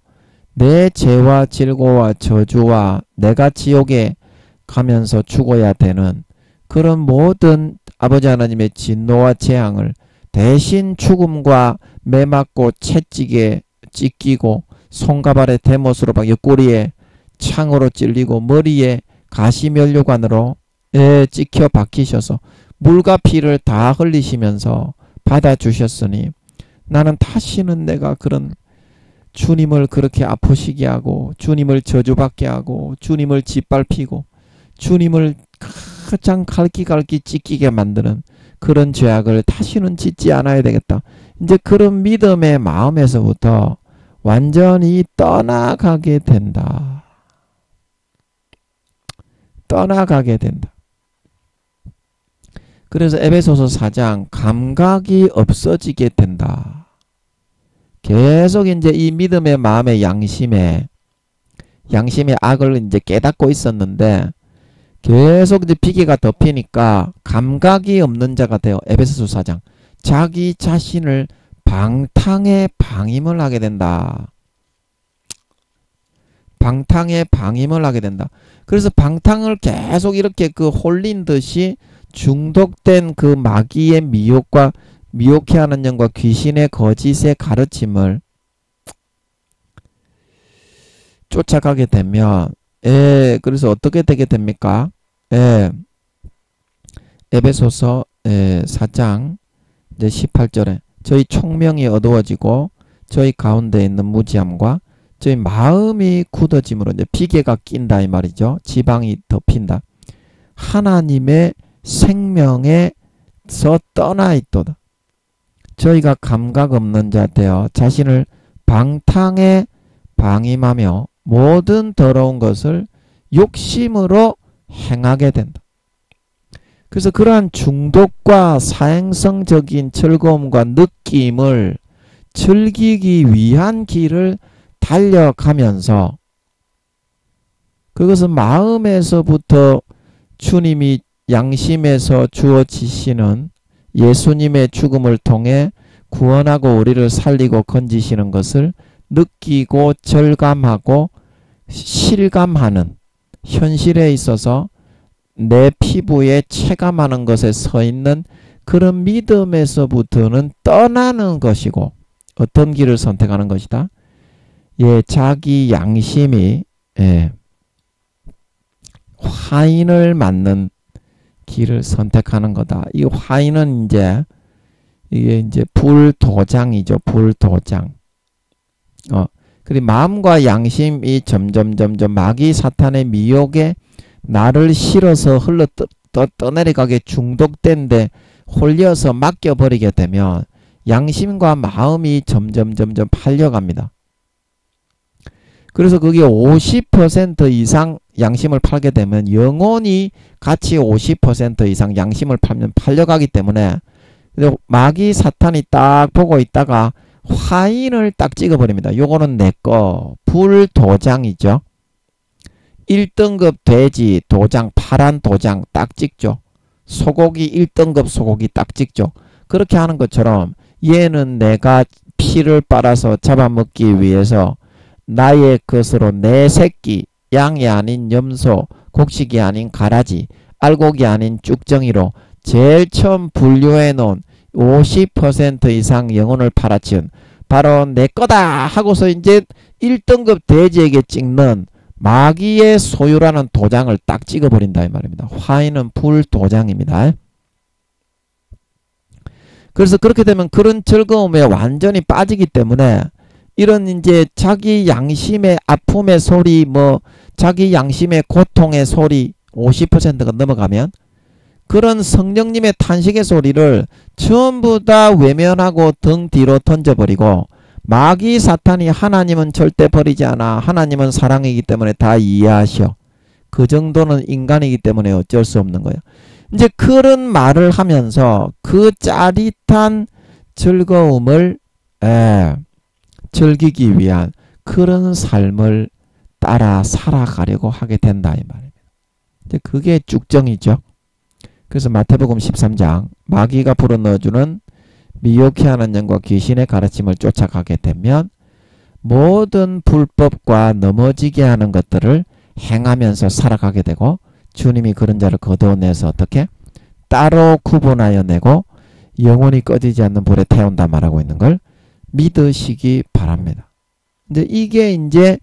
내 죄와 질고와 저주와 내가 지옥에 가면서 죽어야 되는 그런 모든 아버지 하나님의 진노와 재앙을 대신 죽음과 매맞고 채찍에 찢기고 손가발에 대못으로 박여 꼬리에 창으로 찔리고 머리에 가시면류관으로 찍혀 박히셔서 물과 피를 다 흘리시면서 받아주셨으니 나는 다시는 내가 그런 주님을 그렇게 아프시게 하고 주님을 저주받게 하고 주님을 짓밟히고 주님을 가장 갈기갈기 찢기게 만드는 그런 죄악을 다시는 짓지 않아야 되겠다. 이제 그런 믿음의 마음에서부터 완전히 떠나가게 된다. 떠나가게 된다. 그래서 에베소서 4장 감각이 없어지게 된다. 계속 이제 이 믿음의 마음의 양심의 악을 이제 깨닫고 있었는데 계속 이제 비계가 덮이니까 감각이 없는 자가 돼요. 에베소서 4장. 자기 자신을 방탕에 방임을 하게 된다. 방탕에 방임을 하게 된다. 그래서 방탕을 계속 이렇게 그 홀린 듯이 중독된 그 마귀의 미혹과 미혹해 하는 영과 귀신의 거짓의 가르침을 쫓아가게 되면 그래서 어떻게 되게 됩니까? 에베소서 4장 이제 18절에 저희 총명이 어두워지고 저희 가운데 있는 무지함과 저희 마음이 굳어짐으로 이제 비계가 낀다 이 말이죠. 지방이 덮인다. 하나님의 생명에서 떠나 있도다. 저희가 감각 없는 자 되어 자신을 방탕에 방임하며 모든 더러운 것을 욕심으로 행하게 된다. 그래서 그러한 중독과 사행성적인 즐거움과 느낌을 즐기기 위한 길을 달려가면서 그것은 마음에서부터 주님이 양심에서 주어지시는 예수님의 죽음을 통해 구원하고 우리를 살리고 건지시는 것을 느끼고 절감하고 실감하는 현실에 있어서 내 피부에 체감하는 것에 서 있는 그런 믿음에서부터는 떠나는 것이고 어떤 길을 선택하는 것이다? 자기 양심이 화인을 맞는 길을 선택하는 거다. 이 화인은 이게 불도장이죠. 불도장. 그리고 마음과 양심이 점점 마귀 사탄의 미혹에 나를 실어서 떠내려가게 중독된데 홀려서 맡겨버리게 되면 양심과 마음이 점점 팔려갑니다. 그래서 그게 50% 이상 양심을 팔게 되면 영혼이 같이 50% 이상 양심을 팔면 팔려가기 때문에 마귀 사탄이 딱 보고 있다가 화인을 딱 찍어버립니다. 요거는 내꺼 불도장이죠. 1등급 돼지 도장 파란 도장 딱 찍죠. 소고기 1등급 소고기 딱 찍죠. 그렇게 하는 것처럼 얘는 내가 피를 빨아서 잡아먹기 위해서 나의 것으로 내 새끼 양이 아닌 염소 곡식이 아닌 가라지 알곡이 아닌 쭉정이로 제일 처음 분류해 놓은 50% 이상 영혼을 팔아치운 바로 내 거다 하고서 이제 1등급 돼지에게 찍는 마귀의 소유라는 도장을 딱 찍어버린다 이 말입니다. 화인은 불도장입니다. 그래서 그렇게 되면 그런 즐거움에 완전히 빠지기 때문에 이런 이제 자기 양심의 아픔의 소리 자기 양심의 고통의 소리 50%가 넘어가면 그런 성령님의 탄식의 소리를 전부 다 외면하고 등 뒤로 던져버리고 마귀 사탄이 하나님은 절대 버리지 않아. 하나님은 사랑이기 때문에 다 이해하셔. 그 정도는 인간이기 때문에 어쩔 수 없는 거예요. 이제 그런 말을 하면서 그 짜릿한 즐거움을 즐기기 위한 그런 삶을 따라 살아가려고 하게 된다 이 말입니다. 그게 쭉정이죠. 그래서 마태복음 13장 마귀가 불어넣어주는 미혹해 하는 영과 귀신의 가르침을 쫓아가게 되면 모든 불법과 넘어지게 하는 것들을 행하면서 살아가게 되고 주님이 그런 자를 거두어내서 어떻게 따로 구분하여 내고 영원히 꺼지지 않는 불에 태운다 말하고 있는 걸 믿으시기 바랍니다. 근데 이게 이제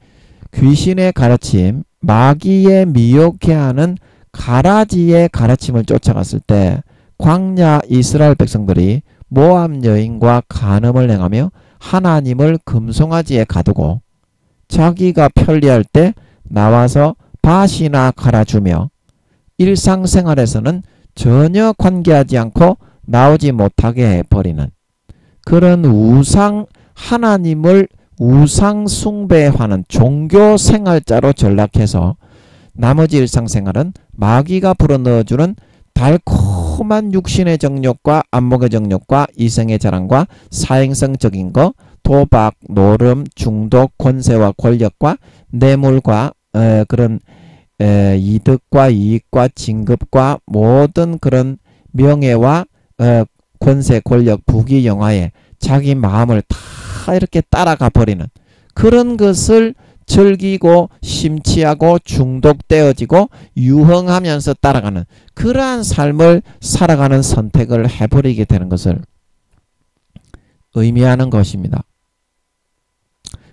귀신의 가르침, 마귀의 미혹해 하는 가라지의 가르침을 쫓아갔을 때 광야 이스라엘 백성들이 모압 여인과 간음을 행하며 하나님을 금송아지에 가두고 자기가 편리할 때 나와서 밭이나 갈아주며 일상생활에서는 전혀 관계하지 않고 나오지 못하게 해버리는 그런 하나님을 우상 숭배하는 종교 생활자로 전락해서 나머지 일상생활은 마귀가 불어넣어주는 달콤한 육신의 정욕과 안목의 정욕과 이성의 자랑과 사행성적인 거, 도박, 노름, 중독, 권세와 권력과 뇌물과 그런 이득과 이익과 진급과 모든 그런 명예와 권세, 권력, 부귀, 영화에 자기 마음을 다 이렇게 따라가 버리는 그런 것을 즐기고 심취하고 중독되어지고 유흥하면서 따라가는 그러한 삶을 살아가는 선택을 해버리게 되는 것을 의미하는 것입니다.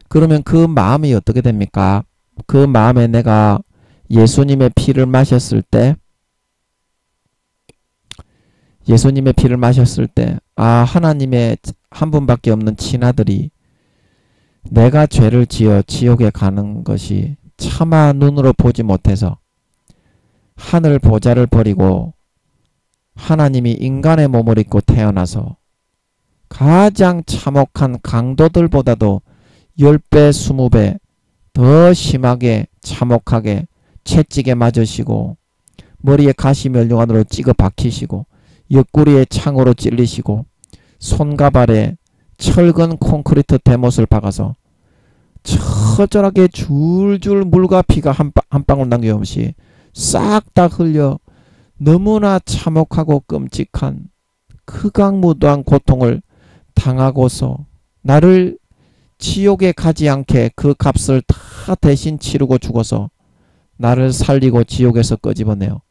그러면 그 마음이 어떻게 됩니까? 그 마음에 내가 예수님의 피를 마셨을 때 하나님의 한 분밖에 없는 친아들이 내가 죄를 지어 지옥에 가는 것이 차마 눈으로 보지 못해서 하늘 보좌를 버리고 하나님이 인간의 몸을 입고 태어나서 가장 참혹한 강도들보다도 10배, 20배 더 심하게 참혹하게 채찍에 맞으시고 머리에 가시 멸류관으로 찍어 박히시고 옆구리에 창으로 찔리시고 손과 발에 철근 콘크리트 대못을 박아서 처절하게 줄줄 물과 피가 한 방울 남김없이 싹 다 흘려 너무나 참혹하고 끔찍한 극악무도한 고통을 당하고서 나를 지옥에 가지 않게 그 값을 다 대신 치르고 죽어서 나를 살리고 지옥에서 끄집어내요.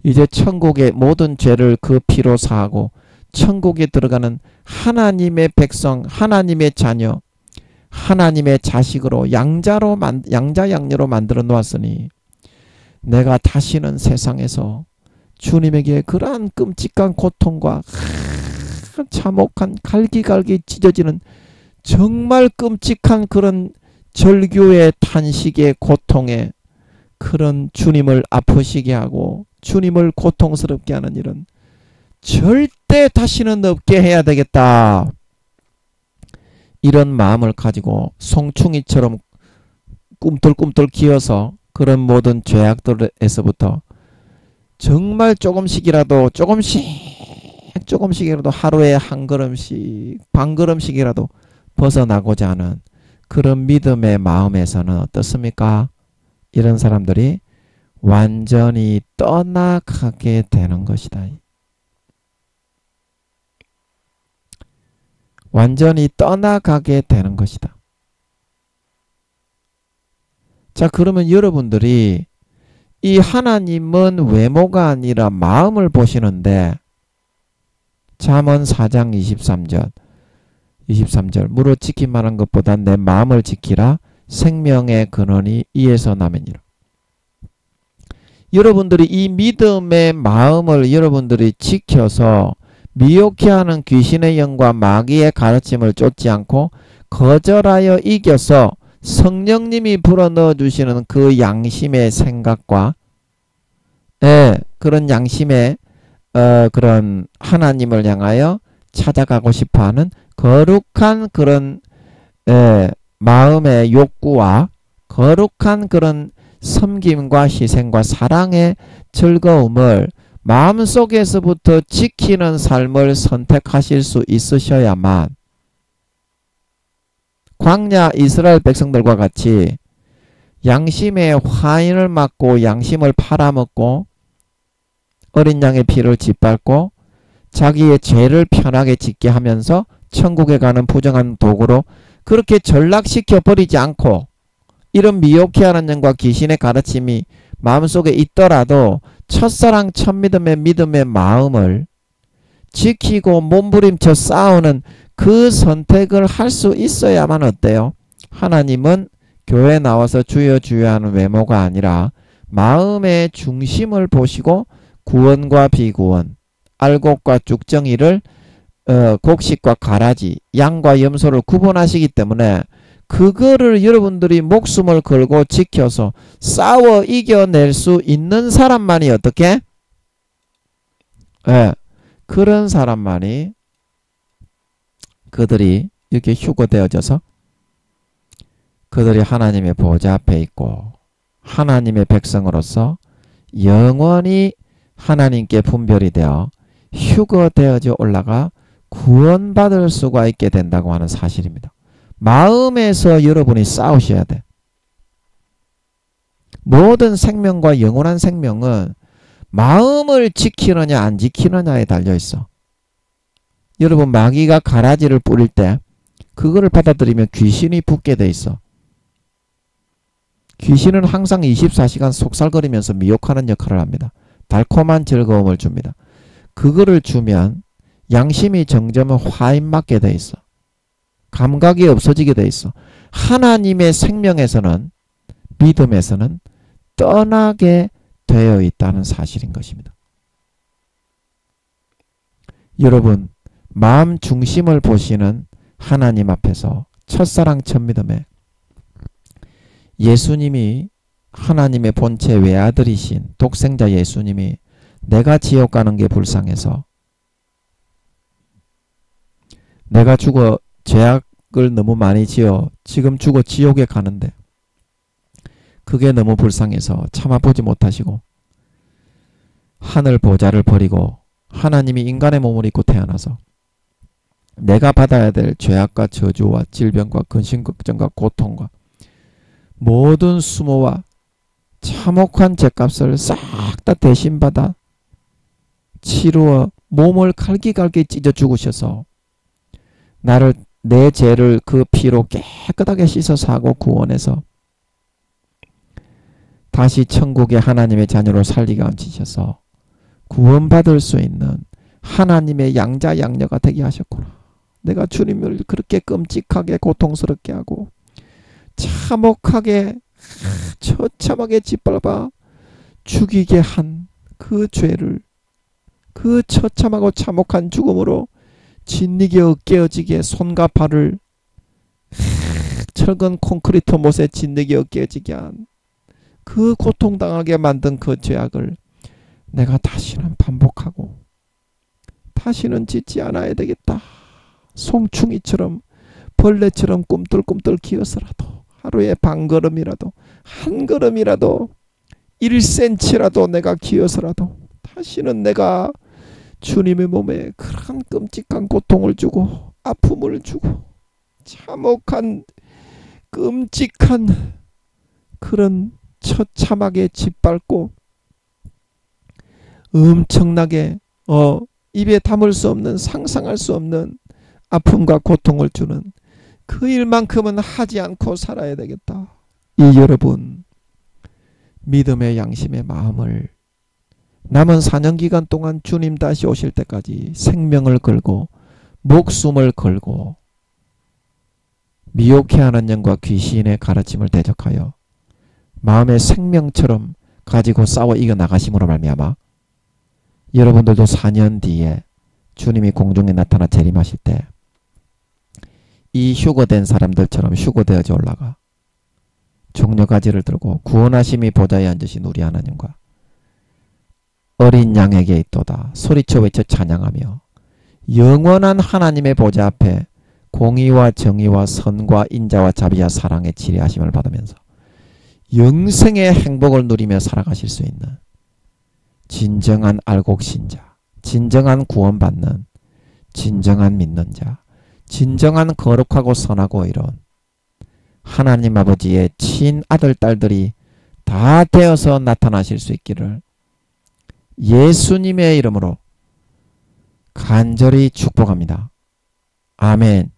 이제 천국의 모든 죄를 그 피로 사하고 천국에 들어가는 하나님의 백성, 하나님의 자녀, 하나님의 자식으로 양자양녀로 만들어 놓았으니 내가 다시는 세상에서 주님에게 그러한 끔찍한 고통과 참혹한 갈기갈기 찢어지는 정말 끔찍한 그런 절규의 탄식의 고통에 그런 주님을 아프시게 하고 주님을 고통스럽게 하는 일은 절대 다시는 없게 해야 되겠다. 이런 마음을 가지고 송충이처럼 꿈틀꿈틀 기어서 그런 모든 죄악들에서부터 정말 조금씩이라도 하루에 한 걸음씩 반 걸음씩이라도 벗어나고자 하는 그런 믿음의 마음에서는 어떻습니까? 이런 사람들이 완전히 떠나가게 되는 것이다. 완전히 떠나가게 되는 것이다. 자, 그러면 여러분들이 이 하나님은 외모가 아니라 마음을 보시는데 잠언 4장 23절 무릇 지키만한 것보다 내 마음을 지키라 생명의 근원이 이에서 나매니라. 여러분들이 이 믿음의 마음을 여러분들이 지켜서 미혹해하는 귀신의 영과 마귀의 가르침을 쫓지 않고 거절하여 이겨서 성령님이 불어넣어 주시는 그 양심의 생각과 그런 양심의 그런 하나님을 향하여 찾아가고 싶어하는 거룩한 그런 마음의 욕구와 거룩한 그런 섬김과 희생과 사랑의 즐거움을 마음속에서부터 지키는 삶을 선택하실 수 있으셔야만 광야 이스라엘 백성들과 같이 양심의 화인을 맞고 양심을 팔아먹고 어린 양의 피를 짓밟고 자기의 죄를 편하게 짓게 하면서 천국에 가는 부정한 도구로 그렇게 전락시켜 버리지 않고 이런 미혹해하는 영과 귀신의 가르침이 마음속에 있더라도 첫사랑 첫믿음의 믿음의 마음을 지키고 몸부림쳐 싸우는 그 선택을 할 수 있어야만 어때요? 하나님은 교회에 나와서 주여 주여 하는 외모가 아니라 마음의 중심을 보시고 구원과 비구원, 알곡과 쭉정이를 곡식과 가라지, 양과 염소를 구분하시기 때문에 그거를 여러분들이 목숨을 걸고 지켜서 싸워 이겨낼 수 있는 사람만이 어떻게? 그런 사람만이 그들이 이렇게 휴거되어져서 그들이 하나님의 보좌 앞에 있고 하나님의 백성으로서 영원히 하나님께 분별이 되어 휴거되어져 올라가 구원받을 수가 있게 된다고 하는 사실입니다. 마음에서 여러분이 싸우셔야 돼. 모든 생명과 영원한 생명은 마음을 지키느냐 안 지키느냐에 달려있어. 여러분 마귀가 가라지를 뿌릴 때 그거를 받아들이면 귀신이 붙게 돼 있어. 귀신은 항상 24시간 속살거리면서 미혹하는 역할을 합니다. 달콤한 즐거움을 줍니다. 그거를 주면 양심이 점점 화인맞게 돼 있어. 감각이 없어지게 돼 있어. 하나님의 생명에서는, 믿음에서는 떠나게 되어 있다는 사실인 것입니다. 여러분, 마음 중심을 보시는 하나님 앞에서 첫사랑 첫믿음에 예수님이, 하나님의 본체 외아들이신 독생자 예수님이 내가 지옥 가는 게 불쌍해서, 내가 죽어 죄악을 너무 많이 지어 지금 죽어 지옥에 가는데 그게 너무 불쌍해서 참아보지 못하시고 하늘 보좌를 버리고 하나님이 인간의 몸을 입고 태어나서 내가 받아야 될 죄악과 저주와 질병과 근심걱정과 고통과 모든 수모와 참혹한 죄값을 싹 다 대신받아 치루어 몸을 갈기갈기 찢어 죽으셔서 나를, 내 죄를 그 피로 깨끗하게 씻어서 하고 구원해서 다시 천국의 하나님의 자녀로 살리게 얹히셔서 구원받을 수 있는 하나님의 양자 양녀가 되게 하셨구나. 내가 주님을 그렇게 끔찍하게 고통스럽게 하고 참혹하게 처참하게 짓밟아 죽이게 한 그 죄를, 그 처참하고 참혹한 죽음으로 진리게 으깨어지게 손과 발을 철근 콘크리트 못에 진리게 으깨어지게 한 그 고통당하게 만든 그 죄악을 내가 다시는 반복하고 다시는 짓지 않아야 되겠다. 송충이처럼 벌레처럼 꿈틀꿈틀 기어서라도 하루에 반 걸음이라도 한 걸음이라도 1cm라도 내가 기어서라도 다시는 내가 주님의 몸에 그런 끔찍한 고통을 주고 아픔을 주고 참혹한 끔찍한 그런 처참하게 짓밟고 엄청나게 입에 담을 수 없는, 상상할 수 없는 아픔과 고통을 주는 그 일만큼은 하지 않고 살아야 되겠다. 이 여러분, 믿음의 양심의 마음을 남은 4년 기간 동안 주님 다시 오실 때까지 생명을 걸고 목숨을 걸고 미혹해하는 영과 귀신의 가르침을 대적하여 마음의 생명처럼 가지고 싸워 이겨나가심으로 말미암아 여러분들도 4년 뒤에 주님이 공중에 나타나 재림하실 때 이 휴거된 사람들처럼 휴거되어져 올라가 종려가지를 들고 구원하심이 보좌에 앉으신 우리 하나님과 어린 양에게 있도다 소리쳐 외쳐 찬양하며 영원한 하나님의 보좌 앞에 공의와 정의와 선과 인자와 자비와 사랑의 지례하심을 받으면서 영생의 행복을 누리며 살아가실 수 있는 진정한 알곡신자, 진정한 구원받는, 진정한 믿는 자, 진정한 거룩하고 선하고 이런 하나님 아버지의 친아들 딸들이 다 되어서 나타나실 수 있기를 예수님의 이름으로 간절히 축복합니다. 아멘.